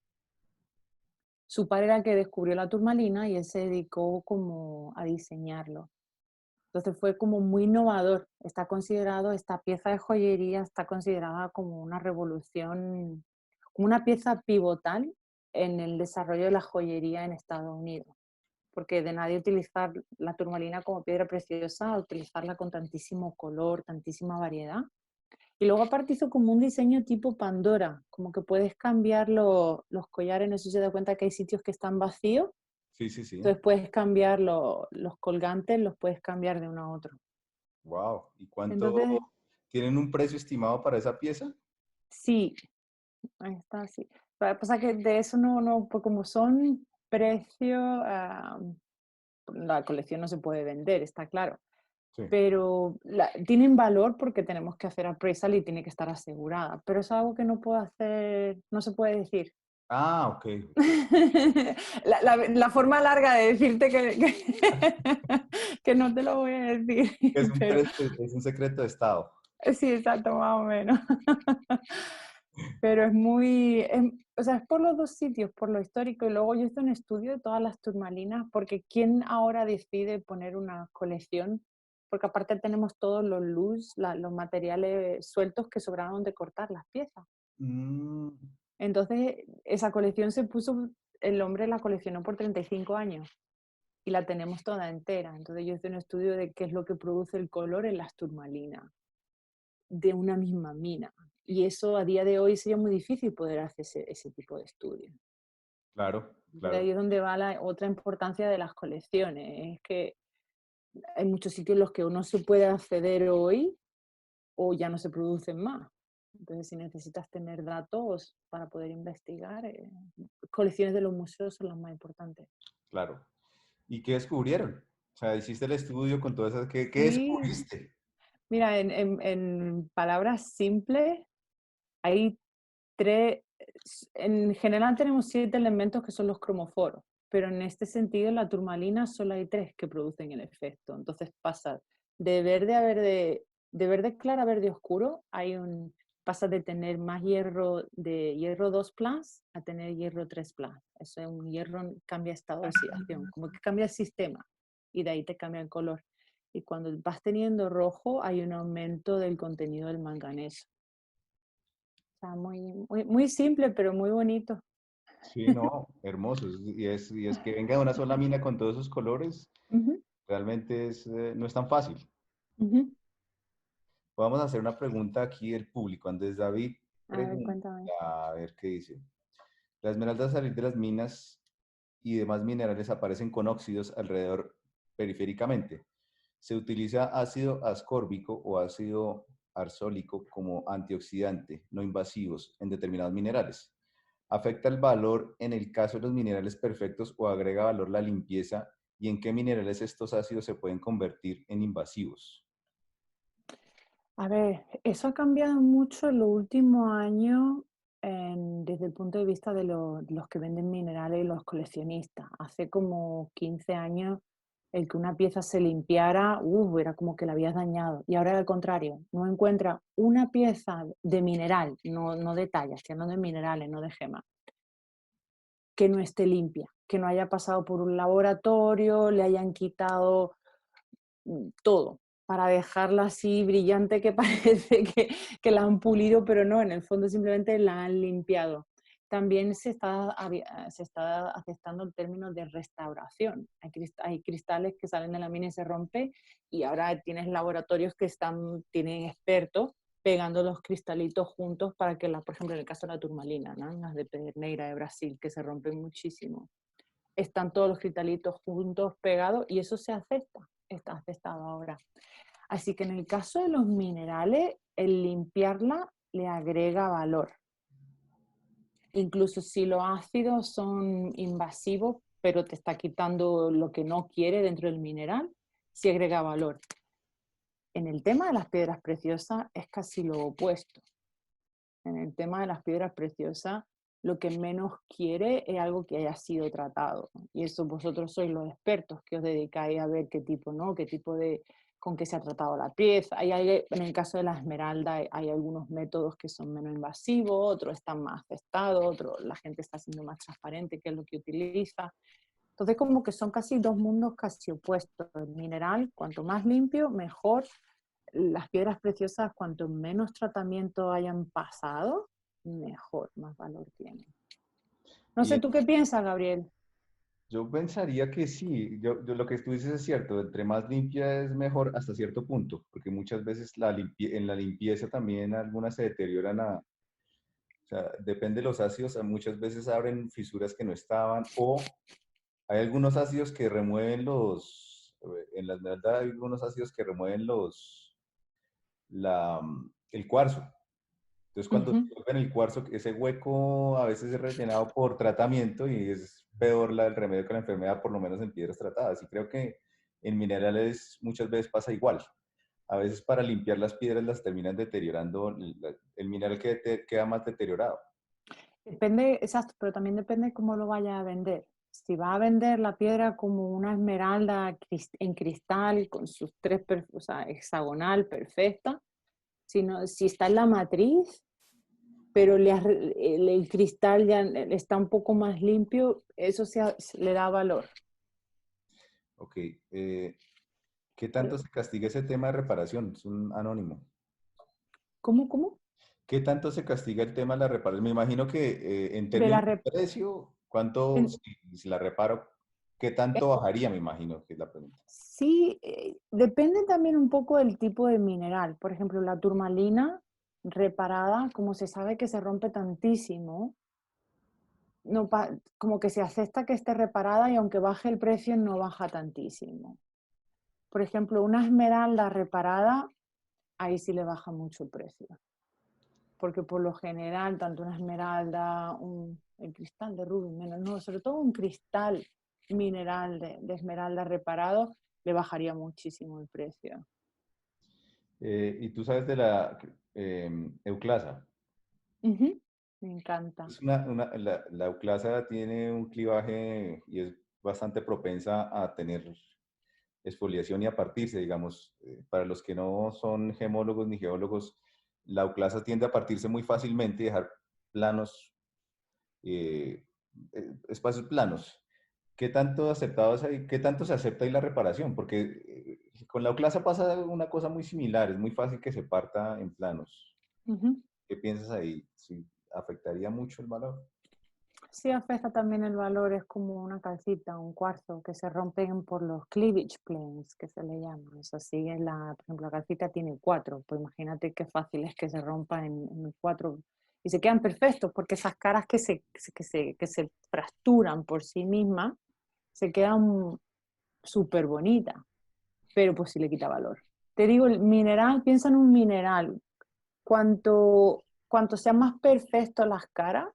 Speaker 2: Su padre era el que descubrió la turmalina y él se dedicó como a diseñarlo. Entonces fue como muy innovador. Esta pieza de joyería está considerada como una revolución, como una pieza pivotal en el desarrollo de la joyería en Estados Unidos. Porque de nadie utilizar la turmalina como piedra preciosa a utilizarla con tantísimo color, tantísima variedad. Y luego aparte hizo como un diseño tipo Pandora, como que puedes cambiar los collares, no sé si se da cuenta que hay sitios que están vacíos,
Speaker 1: Sí, sí, sí.
Speaker 2: entonces puedes cambiar los colgantes, los puedes cambiar de uno a otro.
Speaker 1: Wow. ¿Y cuánto
Speaker 2: Entonces,
Speaker 1: tienen un precio estimado para esa pieza?
Speaker 2: sí, ahí está, sí. Lo que pasa es que de eso no, pues como son precios, la colección no se puede vender, está claro.
Speaker 1: Sí.
Speaker 2: Pero tienen valor porque tenemos que hacer appraisal y tiene que estar asegurada. Pero es algo que no puedo hacer, no se puede decir.
Speaker 1: Ah, ok, ok.
Speaker 2: La forma larga de decirte que no te lo voy a decir. Pero
Speaker 1: Es un secreto de Estado.
Speaker 2: sí, exacto, más o menos. Pero es muy, o sea, es por los dos sitios, por lo histórico y luego yo hice un estudio de todas las turmalinas, porque ¿quién ahora decide poner una colección? Porque aparte tenemos todos los loose, los materiales sueltos que sobraron de cortar las piezas.
Speaker 1: Mm,
Speaker 2: Entonces, esa colección se puso, el hombre la coleccionó por 35 años y la tenemos toda entera. Entonces yo hice un estudio de qué es lo que produce el color en las turmalinas de una misma mina. Y eso a día de hoy sería muy difícil poder hacer ese tipo de estudio.
Speaker 1: claro,
Speaker 2: De ahí
Speaker 1: claro,
Speaker 2: es donde va la otra importancia de las colecciones. Es que hay muchos sitios en los que uno se puede acceder hoy o ya no se producen más. Entonces, si necesitas tener datos para poder investigar, colecciones de los museos son las más importantes.
Speaker 1: claro. ¿Y qué descubrieron? O sea, hiciste el estudio con todas esas. ¿Qué
Speaker 2: Sí,
Speaker 1: descubriste?
Speaker 2: mira, en palabras simples, hay tres, en general tenemos 7 elementos que son los cromoforos, pero en este sentido en la turmalina solo hay 3 que producen el efecto. Entonces pasa de verde claro a verde oscuro, pasa de tener más hierro de hierro 2 plus a tener hierro 3 plus. Eso es un hierro, cambia estado de oxidación, como que cambia el sistema y de ahí te cambia el color. Y cuando vas teniendo rojo hay un aumento del contenido del manganeso. Está muy simple, pero muy bonito.
Speaker 1: Sí, no, hermoso. Y es que venga de una sola mina con todos esos colores,
Speaker 2: Ujú,
Speaker 1: realmente no es tan fácil.
Speaker 2: ujú.
Speaker 1: Vamos a hacer una pregunta aquí del público. Andrés David
Speaker 2: A ver,
Speaker 1: pregunta,
Speaker 2: cuéntame.
Speaker 1: a ver qué dice. Las esmeraldas al salir de las minas y demás minerales aparecen con óxidos alrededor periféricamente. Se utiliza ácido ascórbico o ácido arsólico como antioxidante no invasivos en determinados minerales. ¿Afecta el valor en el caso de los minerales perfectos o agrega valor la limpieza? ¿Y en qué minerales estos ácidos se pueden convertir en invasivos?
Speaker 2: A ver, eso ha cambiado mucho en los últimos años desde el punto de vista de los que venden minerales y los coleccionistas. Hace como 15 años el que una pieza se limpiara, era como que la habías dañado. Y ahora al contrario, no encuentra una pieza de mineral, no de talla, sino de minerales, no de gemas, que no esté limpia, que no haya pasado por un laboratorio, le hayan quitado todo, para dejarla así brillante que parece que la han pulido, pero no, en el fondo simplemente la han limpiado. También se está aceptando el término de restauración. Hay cristales que salen de la mina y se rompen, y ahora tienes laboratorios que tienen expertos pegando los cristalitos juntos para que, por ejemplo, en el caso de la turmalina, ¿no? Las de Pederneiras de Brasil, que se rompen muchísimo, están todos los cristalitos juntos pegados y eso se acepta, está aceptado ahora. Así que en el caso de los minerales, el limpiarla le agrega valor. Incluso si los ácidos son invasivos, pero te está quitando lo que no quiere dentro del mineral, sí agrega valor. En el tema de las piedras preciosas es casi lo opuesto. En el tema de las piedras preciosas, lo que menos quiere es algo que haya sido tratado. Y eso vosotros sois los expertos que os dedicáis a ver qué tipo, ¿no? Qué tipo de, con qué se ha tratado la pieza. En el caso de la esmeralda hay algunos métodos que son menos invasivos, otros están más aceptados, otros la gente está siendo más transparente, qué es lo que utiliza. Entonces como que son casi dos mundos casi opuestos. El mineral, cuanto más limpio, mejor. Las piedras preciosas, cuanto menos tratamiento hayan pasado, mejor, más valor tienen. No sé,
Speaker 1: Y
Speaker 2: ¿tú qué piensas, Gabriel?
Speaker 1: yo pensaría que sí, lo que tú dices es cierto, entre más limpia es mejor hasta cierto punto, porque muchas veces en la limpieza también algunas se deterioran o sea, depende de los ácidos, muchas veces abren fisuras que no estaban, o hay algunos ácidos que remueven en la esmeralda hay algunos ácidos que remueven el cuarzo. Entonces, cuando
Speaker 2: Ujú.
Speaker 1: tocan el cuarzo, ese hueco a veces es rellenado por tratamiento y es peor el remedio que la enfermedad, por lo menos en piedras tratadas. Y creo que en minerales muchas veces pasa igual. A veces para limpiar las piedras las terminan deteriorando, el mineral queda más deteriorado.
Speaker 2: Depende, exacto, pero también depende cómo lo vaya a vender. Si va a vender la piedra como una esmeralda en cristal con sus tres, o sea, hexagonal, perfecta, si está en la matriz, pero el cristal ya está un poco más limpio, eso le da valor.
Speaker 1: Ok. ¿Qué tanto se castiga ese tema de reparación? Es un anónimo.
Speaker 2: ¿Cómo, cómo?
Speaker 1: ¿Qué tanto se castiga el tema de la reparación? Me imagino que en
Speaker 2: De la
Speaker 1: términos
Speaker 2: rep-
Speaker 1: de precio, ¿cuánto,
Speaker 2: en-
Speaker 1: si la reparo, qué tanto bajaría? Me imagino que es la pregunta.
Speaker 2: Sí, depende también un poco del tipo de mineral. Por ejemplo, la turmalina reparada, como se sabe que se rompe tantísimo, no como que se acepta que esté reparada y aunque baje el precio no baja tantísimo. Por ejemplo, una esmeralda reparada, ahí sí le baja mucho el precio. Porque por lo general, tanto una esmeralda, el cristal de rubí, menos, no, sobre todo un cristal mineral de esmeralda reparado, le bajaría muchísimo el precio.
Speaker 1: Y tú sabes de la euclasa.
Speaker 2: Ujú. Me encanta.
Speaker 1: La euclasa tiene un clivaje y es bastante propensa a tener exfoliación y a partirse, digamos. Para los que no son gemólogos ni geólogos, la euclasa tiende a partirse muy fácilmente y dejar planos, eh, espacios planos. ¿Qué tanto aceptado es ahí? ¿Qué tanto se acepta ahí la reparación? Porque con la euclasa pasa una cosa muy similar, es muy fácil que se parta en planos.
Speaker 2: Ujú.
Speaker 1: ¿Qué piensas ahí? ¿Sí afectaría mucho el valor?
Speaker 2: Sí, afecta también el valor, es como una calcita, un cuarzo, que se rompen por los cleavage planes, que se le llama. Es así, por ejemplo, la calcita tiene cuatro, pues imagínate qué fácil es que se rompa en cuatro y se quedan perfectos, porque esas caras que se fracturan por sí mismas, se quedan súper bonitas, pero pues sí le quita valor. Te digo, el mineral, piensa en un mineral, cuanto sean más perfectos las caras,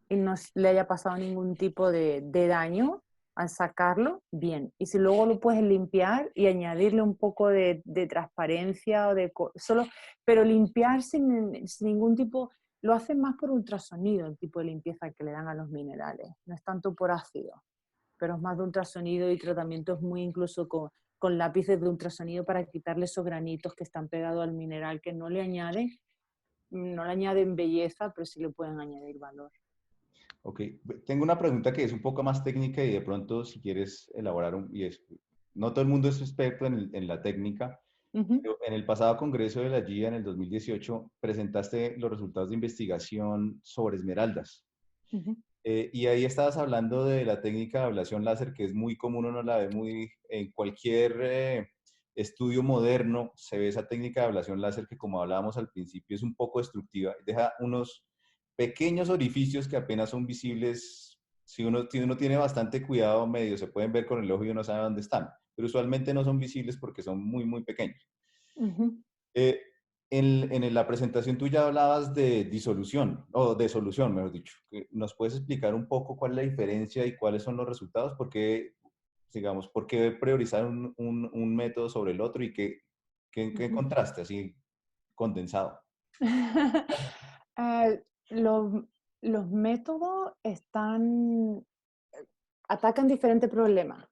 Speaker 2: y no le haya pasado ningún tipo de daño al sacarlo, bien. Y si luego lo puedes limpiar y añadirle un poco de transparencia o solo, pero limpiar sin ningún tipo, lo hacen más por ultrasonido, el tipo de limpieza que le dan a los minerales. No es tanto por ácido, pero es más de ultrasonido y tratamientos muy incluso con lápices de ultrasonido para quitarle esos granitos que están pegados al mineral que no le añaden belleza, pero sí le pueden añadir valor.
Speaker 1: Ok, tengo una pregunta que es un poco más técnica y de pronto si quieres elaborar no todo el mundo es experto en la técnica,
Speaker 2: Ujú.
Speaker 1: pero en el pasado congreso de la GIA en el 2018 presentaste los resultados de investigación sobre esmeraldas.
Speaker 2: Ujú.
Speaker 1: Y ahí estabas hablando de la técnica de ablación láser, que es muy común, uno la ve muy en cualquier estudio moderno, se ve esa técnica de ablación láser que como hablábamos al principio es un poco destructiva, deja unos pequeños orificios que apenas son visibles, si uno tiene bastante cuidado medio, se pueden ver con el ojo y uno sabe dónde están, pero usualmente no son visibles porque son muy, muy pequeños.
Speaker 2: Ujú.
Speaker 1: Eh, en la presentación tuya hablabas de disolución, o de solución, mejor dicho. ¿Nos puedes explicar un poco cuál es la diferencia y cuáles son los resultados? Digamos, por qué priorizar un método sobre el otro y qué
Speaker 2: Ujú.
Speaker 1: contraste así condensado?
Speaker 2: Eh, los, los métodos atacan diferentes problemas.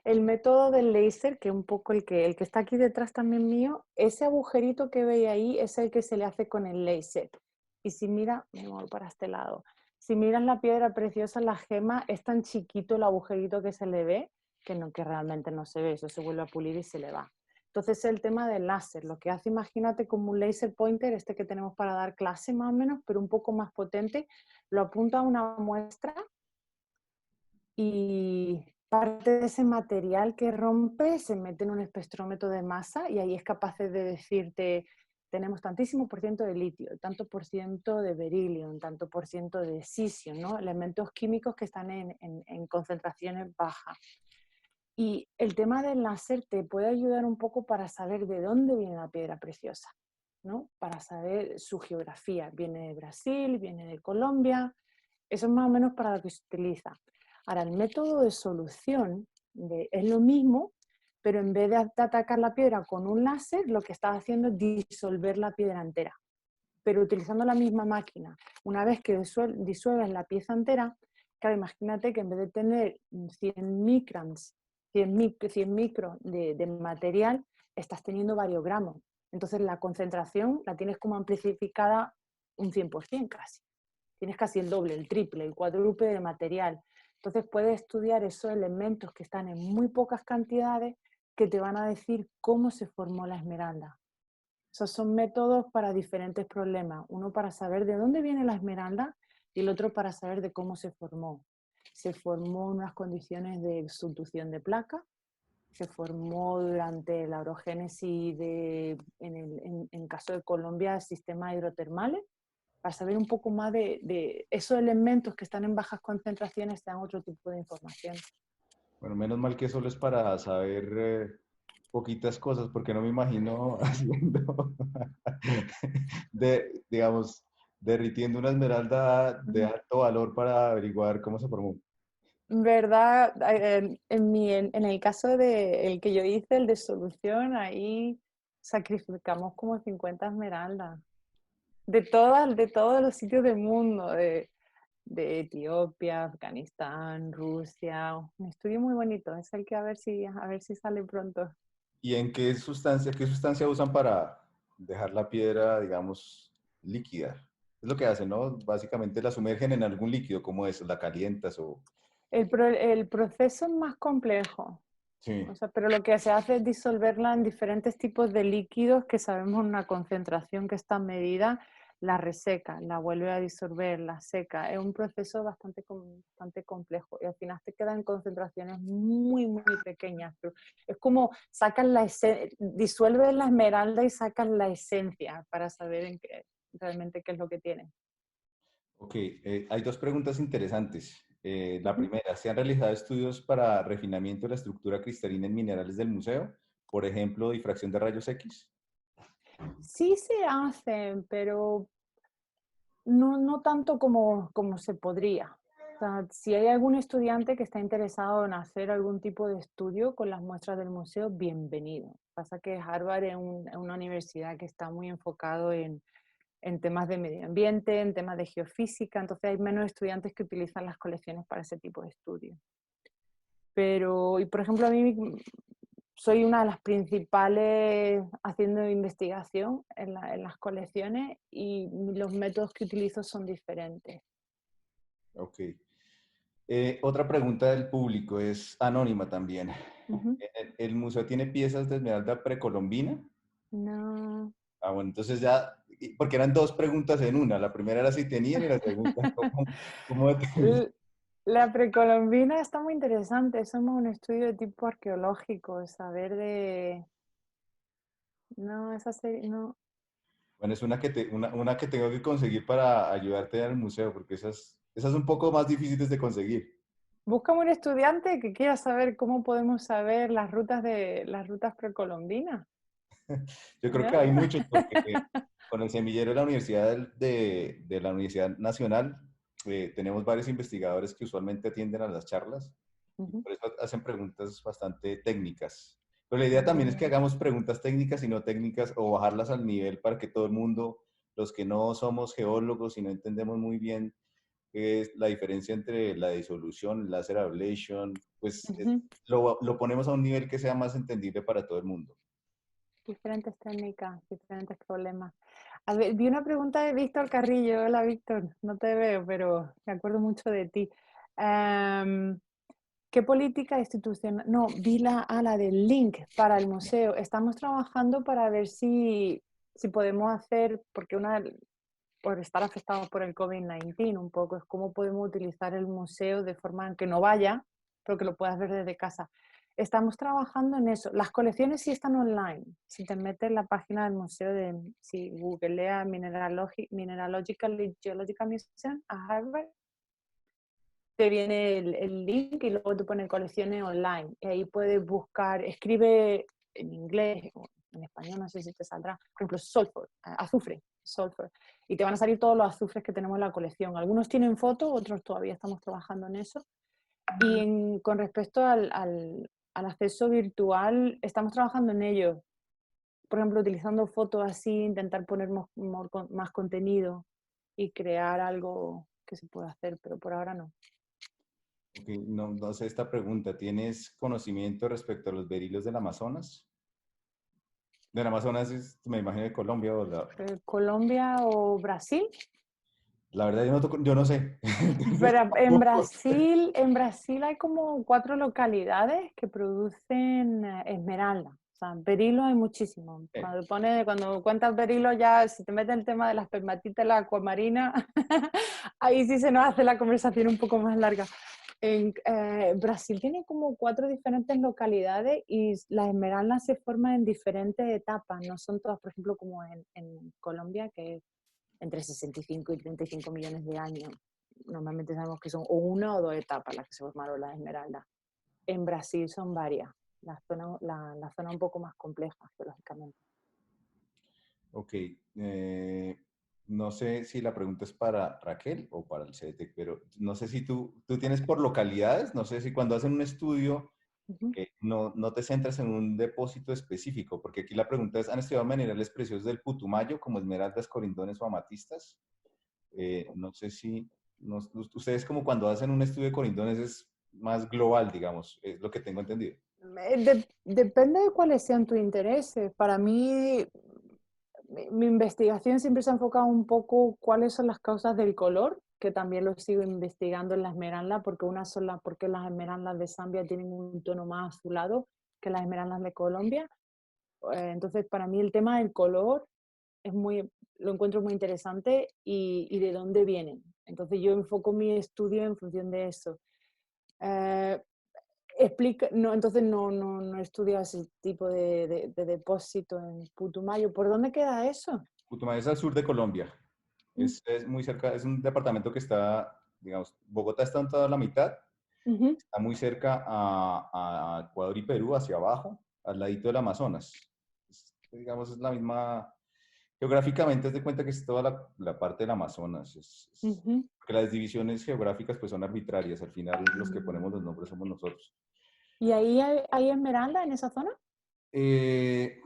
Speaker 2: El método del láser, que es un poco el que está aquí detrás también mío, ese agujerito que veis ahí es el que se le hace con el láser. Y si mira, me voy para este lado. Si miras la piedra preciosa, la gema, es tan chiquito el agujerito que se le ve que realmente no se ve, eso se vuelve a pulir y se le va. Entonces el tema del láser, lo que hace, imagínate como un laser pointer, este que tenemos para dar clase más o menos, pero un poco más potente, lo apunta a una muestra y parte de ese material que rompe se mete en un espectrómetro de masa y ahí es capaz de decirte, tenemos tantísimo por ciento de litio, tanto por ciento de berilio, tanto por ciento de cesio, ¿no? Elementos químicos que están en concentraciones bajas. Y el tema del láser te puede ayudar un poco para saber de dónde viene la piedra preciosa, ¿no? Para saber su geografía. Viene de Brasil, viene de Colombia. Eso es más o menos para lo que se utiliza. Ahora, el método de solución es lo mismo, pero en vez de atacar la piedra con un láser, lo que estás haciendo es disolver la piedra entera, pero utilizando la misma máquina. Una vez que disuelves la pieza entera, claro, imagínate que en vez de tener 100 microns, 100 micros de material, estás teniendo varios gramos. Entonces la concentración la tienes como amplificada un 100% casi. Tienes casi el doble, el triple, el cuádruple de material. Entonces puedes estudiar esos elementos que están en muy pocas cantidades que te van a decir cómo se formó la esmeralda. Esos son métodos para diferentes problemas. Uno para saber de dónde viene la esmeralda y el otro para saber de cómo se formó. Se formó en unas condiciones de subducción de placa, se formó durante la orogénesis en caso de Colombia, sistemas hidrotermales, para saber un poco más de esos elementos que están en bajas concentraciones, te dan otro tipo de información.
Speaker 1: Bueno, menos mal que solo es para saber poquitas cosas, porque no me imagino haciendo, digamos, derritiendo una esmeralda de alto valor para averiguar cómo se formó.
Speaker 2: ¿Verdad? En el caso el que yo hice, el de solución, ahí sacrificamos como 50 esmeraldas. De todos los sitios del mundo, de Etiopía, Afganistán, Rusia. Un estudio muy bonito, es el que a ver si sale pronto.
Speaker 1: ¿Y en qué sustancia usan para dejar la piedra, digamos, líquida? Es lo que hacen, ¿no? Básicamente la sumergen en algún líquido, ¿cómo es? ¿La calientas o...?
Speaker 2: El proceso es más complejo,
Speaker 1: Sí.
Speaker 2: o sea, pero lo que se hace es disolverla en diferentes tipos de líquidos que sabemos una concentración que está medida, la reseca, la vuelve a disolver, la seca. Es un proceso bastante complejo y al final te quedan concentraciones muy pequeñas. Pero es como disuelves la esmeralda y sacas la esencia para saber realmente qué es lo que tiene.
Speaker 1: Ok, hay dos preguntas interesantes. La
Speaker 2: Ujú.
Speaker 1: primera, ¿se han realizado estudios para refinamiento de la estructura cristalina en minerales del museo? Por ejemplo, difracción de rayos X.
Speaker 2: Sí se hacen, pero no tanto como se podría. O sea, si hay algún estudiante que está interesado en hacer algún tipo de estudio con las muestras del museo, bienvenido. Pasa que Harvard es una universidad que está muy enfocado en temas de medio ambiente, en temas de geofísica, entonces hay menos estudiantes que utilizan las colecciones para ese tipo de estudios. Pero, y por ejemplo, a mí soy una de las principales haciendo investigación en las colecciones y los métodos que utilizo son diferentes.
Speaker 1: Ok. Otra pregunta del público es anónima también.
Speaker 2: Ujú.
Speaker 1: ¿El museo tiene piezas de esmeralda precolombina?
Speaker 2: No.
Speaker 1: Ah, bueno, entonces ya, porque eran dos preguntas en una. La primera era si tenían y la segunda, ¿cómo determinan?
Speaker 2: L- La precolombina está muy interesante. Somos un estudio de tipo arqueológico, saber de... No, esa serie, no.
Speaker 1: Bueno, es una que tengo que conseguir para ayudarte al museo, porque esas son un poco más difíciles de conseguir.
Speaker 2: Buscamos un estudiante que quiera saber cómo podemos saber las rutas precolombinas.
Speaker 1: Yo creo que
Speaker 2: ¿Ya?
Speaker 1: hay muchos, porque con el semillero de la de la Universidad Nacional tenemos varios investigadores que usualmente atienden a las charlas y
Speaker 2: Ujú.
Speaker 1: por eso hacen preguntas bastante técnicas. Pero la idea también es que
Speaker 2: Mm.
Speaker 1: hagamos preguntas técnicas y no técnicas o bajarlas al nivel para que todo el mundo, los que no somos geólogos y no entendemos muy bien qué es la diferencia entre la disolución, el láser ablation, pues
Speaker 2: Ujú.
Speaker 1: lo ponemos a un nivel que sea más entendible para todo el mundo.
Speaker 2: Diferentes técnicas, diferentes problemas. A ver, vi una pregunta de Víctor Carrillo. Hola, Víctor, no te veo, pero me acuerdo mucho de ti. Em, ¿Qué política institucional? No, vi la del link para el museo. Estamos trabajando para ver si podemos hacer, porque por estar afectados por el COVID-19 un poco, es cómo podemos utilizar el museo de forma en que no vaya, pero que lo puedas ver desde casa. Estamos trabajando en eso. Las colecciones sí están online. Si te metes en la página del museo, si googlea Mineralogical and Geological Museum a Harvard, te viene el link y luego te pone colecciones online. Y ahí puedes buscar, escribe en inglés o en español, no sé si te saldrá, por ejemplo, sulfur, azufre, sulfur. Y te van a salir todos los azufres que tenemos en la colección. Algunos tienen fotos, otros todavía estamos trabajando en eso. Y con respecto al acceso virtual, estamos trabajando en ello. Por ejemplo, utilizando fotos así, intentar poner más contenido y crear algo que se pueda hacer, pero por ahora no.
Speaker 1: Ok, no, no sé esta pregunta. ¿Tienes conocimiento respecto a los berilos del Amazonas? Del Amazonas es, me imagino, de Colombia o
Speaker 2: Colombia o Brasil.
Speaker 1: la verdad yo no, yo no sé. Entonces,
Speaker 2: Pero
Speaker 1: tampoco.
Speaker 2: En Brasil hay como 4 localidades que producen esmeralda. O sea, berilo hay muchísimo. Cuando cuentas berilo ya, si te metes el tema de las pegmatitas, la acuamarina, ahí sí se nos hace la conversación un poco más larga. Brasil tiene como 4 diferentes localidades y las esmeraldas se forman en diferentes etapas. No son todas, por ejemplo, como en Colombia, que es entre 65 y 35 millones de años. Normalmente sabemos que son o una o dos etapas las que se formaron las esmeraldas. En Brasil son varias, la zona un poco más compleja geológicamente.
Speaker 1: Ok, no sé si la pregunta es para Raquel o para el CETEC, pero no sé si tú tienes por localidades, no sé si cuando hacen un estudio
Speaker 2: Uh-huh.
Speaker 1: no, no te centras en un depósito específico, porque aquí la pregunta es, ¿han estudiado minerales preciosos del Putumayo como esmeraldas, corindones o amatistas? No sé si ustedes como cuando hacen un estudio de corindones es más global, digamos, es lo que tengo entendido.
Speaker 2: Depende de cuáles sean tus intereses. Para mí, mi investigación siempre se ha enfocado un poco cuáles son las causas del color, que también lo sigo investigando en la esmeralda, porque las esmeraldas de Zambia tienen un tono más azulado que las esmeraldas de Colombia. Entonces, para mí el tema del color lo encuentro muy interesante y de dónde vienen. Entonces, yo enfoco mi estudio en función de eso. Eh, entonces no he estudiado ese tipo de depósito en Putumayo. ¿Por dónde queda eso?
Speaker 1: Putumayo es al sur de Colombia.
Speaker 2: Mm.
Speaker 1: Es muy cerca, es un departamento que está, digamos, Bogotá está en toda la mitad,
Speaker 2: Ujú,
Speaker 1: está muy cerca a Ecuador y Perú, hacia abajo, al ladito del Amazonas. Digamos, es la misma, geográficamente es de cuenta que es toda la parte del Amazonas.
Speaker 2: ujú.
Speaker 1: Porque las divisiones geográficas pues son arbitrarias, al final los que ponemos los nombres somos nosotros.
Speaker 2: ¿Y ahí hay esmeralda en esa zona?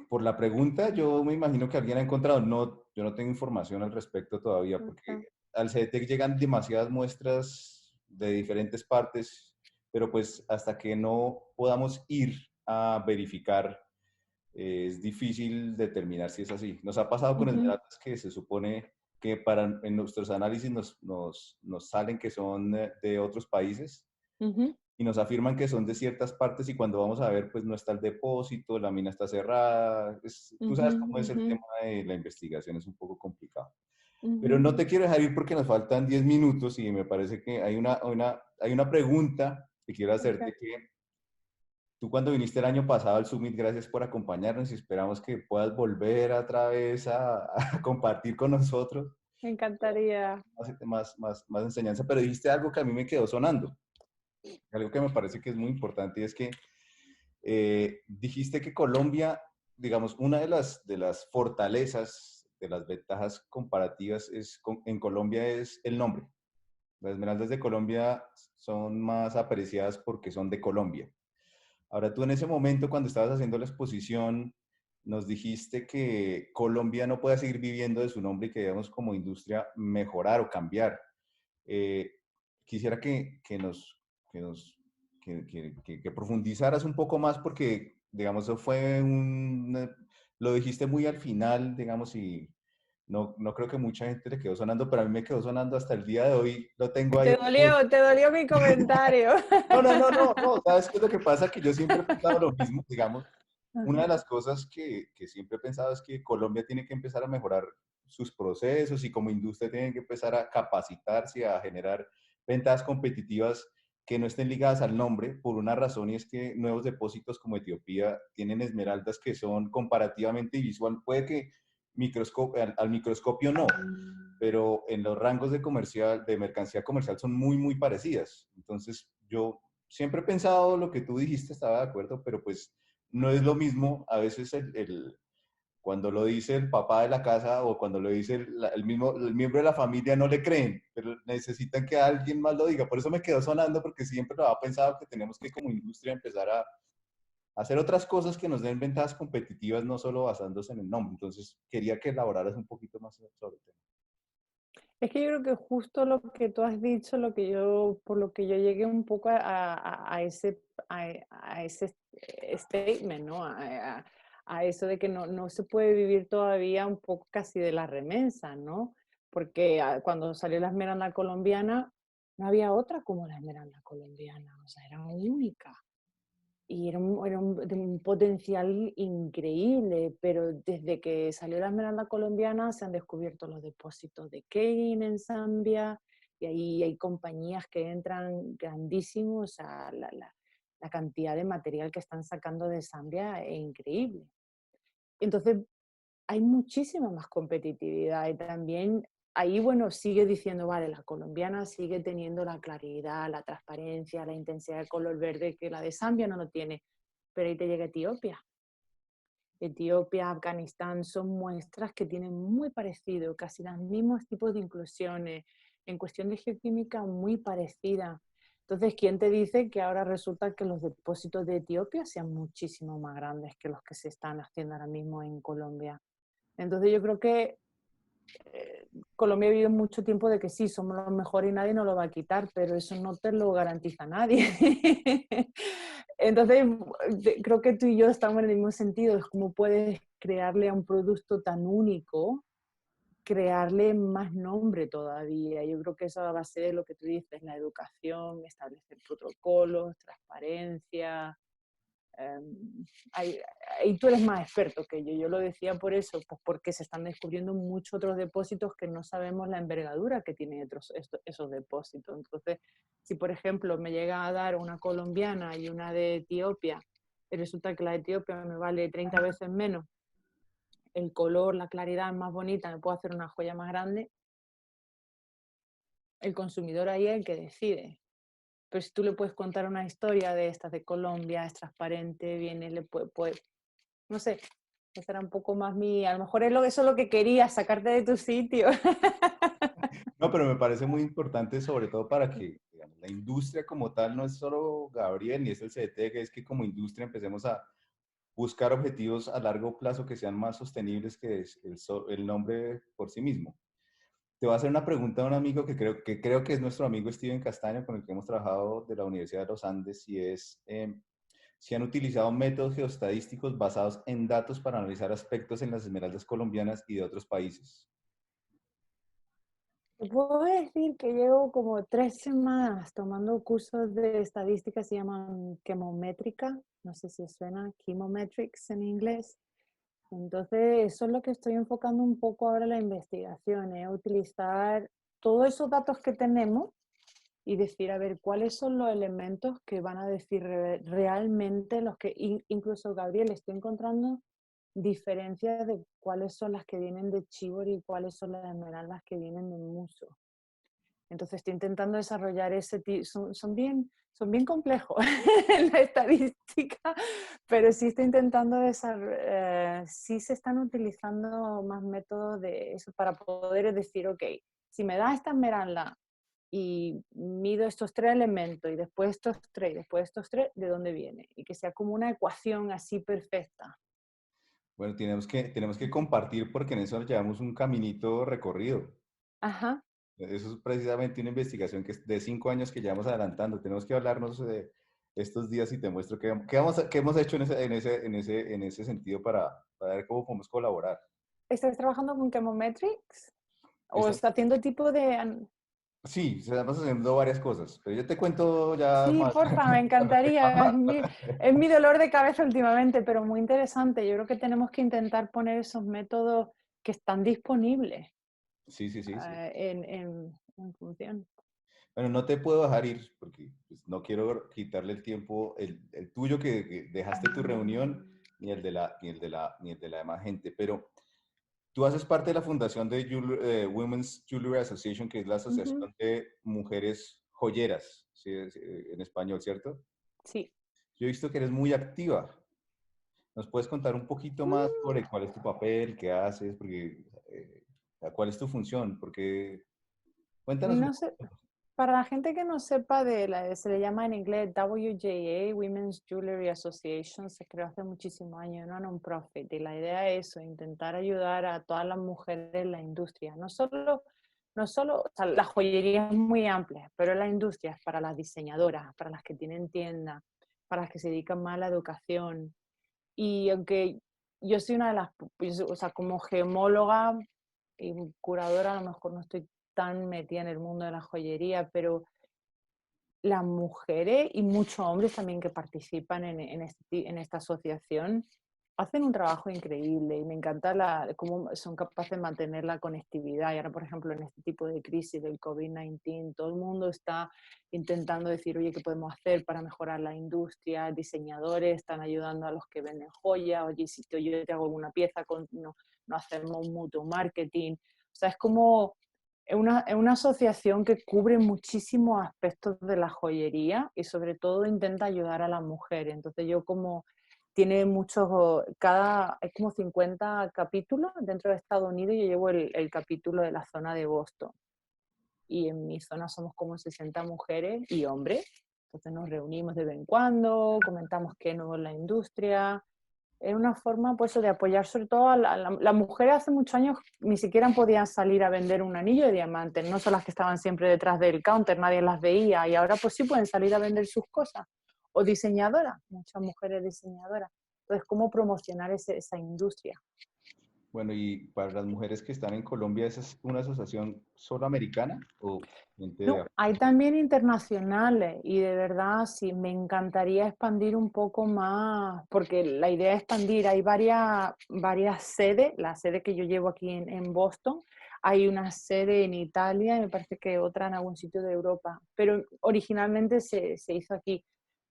Speaker 1: Por la pregunta, yo me imagino que alguien ha encontrado. No, yo no tengo información al respecto todavía, porque
Speaker 2: Okay.
Speaker 1: al CDT llegan demasiadas muestras de diferentes partes, pero pues hasta que no podamos ir a verificar, es difícil determinar si es así. Nos ha pasado con
Speaker 2: Ujú,
Speaker 1: esmeraldas que se supone que en nuestros análisis nos salen que son de otros países
Speaker 2: ujú,
Speaker 1: y nos afirman que son de ciertas partes y cuando vamos a ver, pues no está el depósito, la mina está cerrada. Tú
Speaker 2: ujú,
Speaker 1: sabes cómo es el
Speaker 2: ujú,
Speaker 1: tema de la investigación, es un poco complicado. Pero
Speaker 2: ujú.
Speaker 1: no te quiero dejar ir porque nos faltan 10 minutos y me parece que hay una pregunta que quiero
Speaker 2: Okay.
Speaker 1: hacerte que tú cuando viniste el año pasado al Summit, gracias por acompañarnos y esperamos que puedas volver otra vez a compartir con nosotros
Speaker 2: Me encantaría.
Speaker 1: más enseñanza, pero dijiste algo que a mí me quedó sonando, algo que me parece que es muy importante y es que dijiste que Colombia, digamos, una de las fortalezas, de las ventajas comparativas en Colombia es el nombre. Las esmeraldas de Colombia son más apreciadas porque son de Colombia. Ahora, tú en ese momento, cuando estabas haciendo la exposición, nos dijiste que Colombia no puede seguir viviendo de su nombre y que debemos como industria mejorar o cambiar. Eh, quisiera que nos que profundizaras un poco más porque, digamos, eso fue lo dijiste muy al final, digamos, No, no creo que mucha gente le quedó sonando, pero a mí me quedó sonando hasta el día de hoy. Lo tengo ahí oculto.
Speaker 2: Te dolió mi comentario.
Speaker 1: No, no, no, no, no. ¿Sabes qué es lo que pasa? Que yo siempre he pensado lo mismo. Digamos, una
Speaker 2: Ajá.
Speaker 1: de las cosas que siempre he pensado es que Colombia tiene que empezar a mejorar sus procesos y como industria tiene que empezar a capacitarse y a generar ventajas competitivas que no estén ligadas al nombre por una razón y es que nuevos depósitos como Etiopía tienen esmeraldas que son comparativamente visual. Puede que al microscopio no, pero en los rangos de mercancía comercial son muy, muy parecidas. Entonces, yo siempre he pensado lo que tú dijiste, estaba de acuerdo, pero pues no es lo mismo a veces cuando lo dice el papá de la casa o cuando lo dice el miembro de la familia no le creen, pero necesitan que alguien más lo diga. Por eso me quedó sonando porque siempre lo había pensado que tenemos que como industria empezar a hacer otras cosas que nos den ventajas competitivas, no solo basándose en el nombre. Entonces, quería que elaboraras un poquito más sobre el tema.
Speaker 2: Es que yo creo que justo lo que tú has dicho, por lo que yo llegué un poco a ese statement, ¿no? A eso de que no se puede vivir todavía un poco casi de la remesa, ¿no? Porque cuando salió la esmeralda colombiana, no había otra como la esmeralda colombiana, o sea, era única. Y de un potencial increíble, pero desde que salió la esmeralda colombiana se han descubierto los depósitos de Kane en Zambia y ahí hay compañías que entran grandísimos, o sea, la cantidad de material que están sacando de Zambia es increíble. Entonces, hay muchísima más competitividad y también ahí, bueno, sigue diciendo, vale, la colombiana sigue teniendo la claridad, la transparencia, la intensidad de color verde que la de Zambia no lo tiene, pero ahí te llega Etiopía. Etiopía, Afganistán son muestras que tienen muy parecido, casi los mismos tipos de inclusiones, en cuestión de geoquímica muy parecida. Entonces, ¿quién te dice que ahora resulta que los depósitos de Etiopía sean muchísimo más grandes que los que se están haciendo ahora mismo en Colombia? Entonces yo creo que Colombia ha vivido mucho tiempo de que sí, somos los mejores y nadie nos lo va a quitar, pero eso no te lo garantiza nadie. Entonces, creo que tú y yo estamos en el mismo sentido, es como puedes crearle a un producto tan único, crearle más nombre todavía. Yo creo que eso va a ser lo que tú dices, la educación, establecer protocolos, transparencia, ahí, ahí tú eres más experto que yo lo decía por eso, pues porque se están descubriendo muchos otros depósitos que no sabemos la envergadura que tienen esos depósitos. Entonces, si por ejemplo me llega a dar una colombiana y una de Etiopía, y resulta que la de Etiopía me vale 30 veces menos, el color, la claridad es más bonita, me puedo hacer una joya más grande, el consumidor ahí es el que decide. Pero si tú le puedes contar una historia de estas de Colombia, es transparente, viene, le puede no sé, esa era un poco más mi, a lo mejor eso es lo que quería, sacarte de tu sitio.
Speaker 1: No, pero me parece muy importante, sobre todo para que digamos, la industria como tal no es solo Gabriel ni es el CDT, que es que como industria empecemos a buscar objetivos a largo plazo que sean más sostenibles que el nombre por sí mismo. Te voy a hacer una pregunta a un amigo que creo que es nuestro amigo Steven Castaño, con el que hemos trabajado de la Universidad de los Andes, y es si han utilizado métodos geostadísticos basados en datos para analizar aspectos en las esmeraldas colombianas y de otros países.
Speaker 2: Te puedo decir que llevo como 3 semanas tomando cursos de estadística, se llaman chemométrica, no sé si suena, chemometrics en inglés. Entonces, eso es lo que estoy enfocando un poco ahora en la investigación, es utilizar todos esos datos que tenemos y decir, a ver, cuáles son los elementos que van a decir realmente los que, incluso Gabriel, estoy encontrando diferencias de cuáles son las que vienen de Chivori y cuáles son las esmeraldas que vienen de Muso. Entonces estoy intentando desarrollar son bien complejos en la estadística, pero sí estoy intentando sí se están utilizando más métodos de eso para poder decir, ok, si me da esta esmeralda y mido estos 3 elementos y después estos tres, y después estos tres, ¿de dónde viene? Y que sea como una ecuación así perfecta.
Speaker 1: Bueno, tenemos que compartir porque en eso llevamos un caminito recorrido.
Speaker 2: Ajá.
Speaker 1: Eso es precisamente una investigación que es de 5 años que llevamos adelantando. Tenemos que hablarnos de estos días y te muestro qué hemos hecho en ese sentido para ver cómo podemos colaborar.
Speaker 2: ¿Estás trabajando con Chemometrics? ¿O
Speaker 1: Está-
Speaker 2: está haciendo tipo de...?
Speaker 1: sí, estamos haciendo varias cosas, pero yo te cuento ya
Speaker 2: Sí,
Speaker 1: más.
Speaker 2: porfa, me encantaría. Es mi dolor de cabeza últimamente, pero muy interesante. Yo creo que tenemos que intentar poner esos métodos que están disponibles
Speaker 1: Sí, sí, sí, sí.
Speaker 2: en función.
Speaker 1: Bueno, no te puedo dejar ir porque pues, no quiero quitarle el tiempo, el tuyo que dejaste tu reunión, ni el de la demás gente. Pero tú haces parte de la fundación de Women's Jewelry Association, que es la
Speaker 2: Ujú.
Speaker 1: asociación de mujeres joyeras, ¿sí? En español, ¿cierto?
Speaker 2: Sí.
Speaker 1: Yo he visto que eres muy activa. ¿Nos puedes contar un poquito más sobre cuál es tu papel, qué haces, porque, cuál es tu función? Porque, cuéntanos un
Speaker 2: No sé,
Speaker 1: poco.
Speaker 2: para la gente que no sepa se le llama en inglés WJA, Women's Jewelry Association, se creó hace muchísimos años, una non-profit, y la idea es eso, intentar ayudar a todas las mujeres en la industria. No solo, o sea, la joyería es muy amplia, pero la industria es para las diseñadoras, para las que tienen tiendas, para las que se dedican más a la educación. Y aunque yo soy una de las, o sea, como gemóloga y curadora, a lo mejor no estoy tan metida en el mundo de la joyería, pero las mujeres y muchos hombres también que participan en esta asociación hacen un trabajo increíble y me encanta cómo son capaces de mantener la conectividad. Y ahora, por ejemplo, en este tipo de crisis del COVID-19, todo el mundo está intentando decir, oye, ¿qué podemos hacer para mejorar la industria? Diseñadores están ayudando a los que venden joyas, oye, si yo te hago alguna pieza, no hacemos mutuo marketing. O sea, es como es una asociación que cubre muchísimos aspectos de la joyería y sobre todo intenta ayudar a las mujeres. Entonces yo como tiene es como 50 capítulos dentro de Estados Unidos y yo llevo el capítulo de la zona de Boston. Y en mi zona somos como 60 mujeres y hombres. Entonces nos reunimos de vez en cuando, comentamos qué nuevo en la industria, era una forma pues, de apoyar sobre todo a las mujeres hace muchos años ni siquiera podían salir a vender un anillo de diamante, no son las que estaban siempre detrás del counter, nadie las veía y ahora pues sí pueden salir a vender sus cosas. O diseñadoras, muchas mujeres diseñadoras. Entonces, ¿cómo promocionar esa industria?
Speaker 1: Bueno, y para las mujeres que están en Colombia, ¿esa es una asociación solo americana o gente de
Speaker 2: No, hay también internacionales y de verdad sí, me encantaría expandir un poco más, porque la idea es expandir, hay varias sedes, la sede que yo llevo aquí en Boston, hay una sede en Italia y me parece que otra en algún sitio de Europa, pero originalmente se hizo aquí.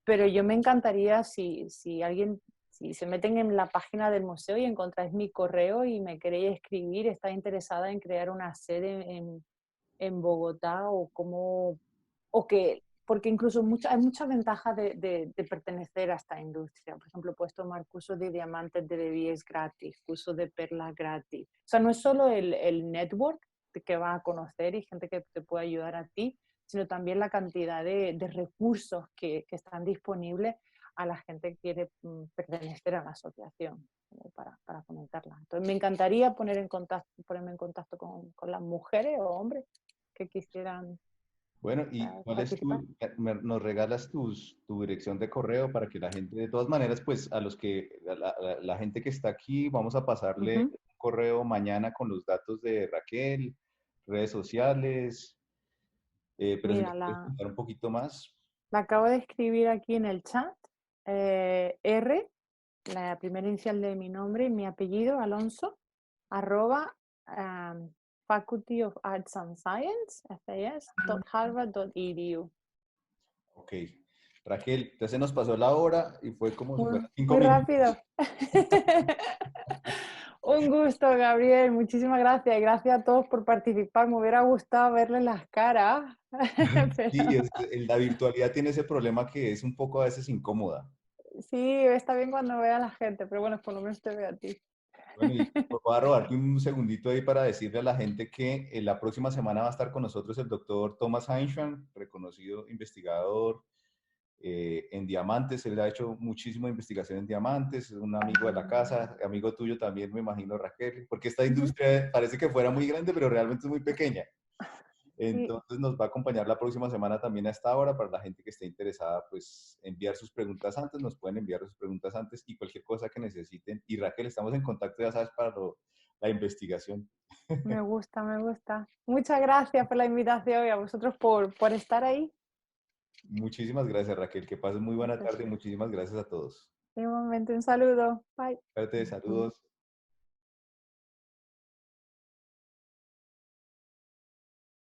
Speaker 2: Pero yo me encantaría si se meten en la página del museo y encontráis mi correo y me queréis escribir, está interesada en crear una sede en Bogotá porque incluso hay muchas ventajas de pertenecer a esta industria. Por ejemplo, puedes tomar cursos de diamantes de bebés gratis, cursos de perlas gratis. O sea, no es solo el network que vas a conocer y gente que te puede ayudar a ti, sino también la cantidad de recursos que están disponibles a la gente que quiere pertenecer a la asociación para comentarla. Entonces, me encantaría ponerme en contacto con las mujeres o hombres que quisieran
Speaker 1: Bueno, ¿y cuál es
Speaker 2: participar.
Speaker 1: nos regalas tu dirección de correo para que la gente, de todas maneras, pues a la gente que está aquí, vamos a pasarle
Speaker 2: Ujú.
Speaker 1: un correo mañana con los datos de Raquel, redes sociales, pero si
Speaker 2: Mira,
Speaker 1: nos puedes contar un poquito más.
Speaker 2: la acabo de escribir aquí en el chat. R, la primera inicial de mi nombre y mi apellido, Alonso, @, Faculty of Arts and Science, FAS.harvard.edu.
Speaker 1: Ok. Raquel, entonces se nos pasó la hora y fue como si
Speaker 2: Muy,
Speaker 1: fueran cinco
Speaker 2: muy
Speaker 1: minutos.
Speaker 2: rápido. Un gusto, Gabriel. Muchísimas gracias. Y gracias a todos por participar. Me hubiera gustado verles las caras.
Speaker 1: Sí,
Speaker 2: Pero
Speaker 1: la virtualidad tiene ese problema que es un poco a veces incómoda.
Speaker 2: sí, está bien cuando vea a la gente, pero bueno, por lo menos te veo a ti.
Speaker 1: Bueno, y voy a robarte un segundito ahí para decirle a la gente que la próxima semana va a estar con nosotros el doctor Thomas Heinschwan, reconocido investigador en diamantes. Él ha hecho muchísima investigación en diamantes, es un amigo de la casa, amigo tuyo también, me imagino, Raquel, porque esta
Speaker 2: Ujú.
Speaker 1: industria parece que fuera muy grande, pero realmente es muy pequeña.
Speaker 2: Sí,
Speaker 1: Entonces nos va a acompañar la próxima semana también a esta hora para la gente que esté interesada, pues enviar sus preguntas antes, nos pueden enviar sus preguntas antes y cualquier cosa que necesiten. Y Raquel, estamos en contacto, ya sabes, la investigación.
Speaker 2: Me gusta, me gusta. Muchas gracias por la invitación y a vosotros por estar ahí.
Speaker 1: Muchísimas gracias, Raquel. Que pases muy buena tarde y muchísimas gracias a todos.
Speaker 2: Igualmente, un saludo. Bye.
Speaker 1: Espérate, saludos.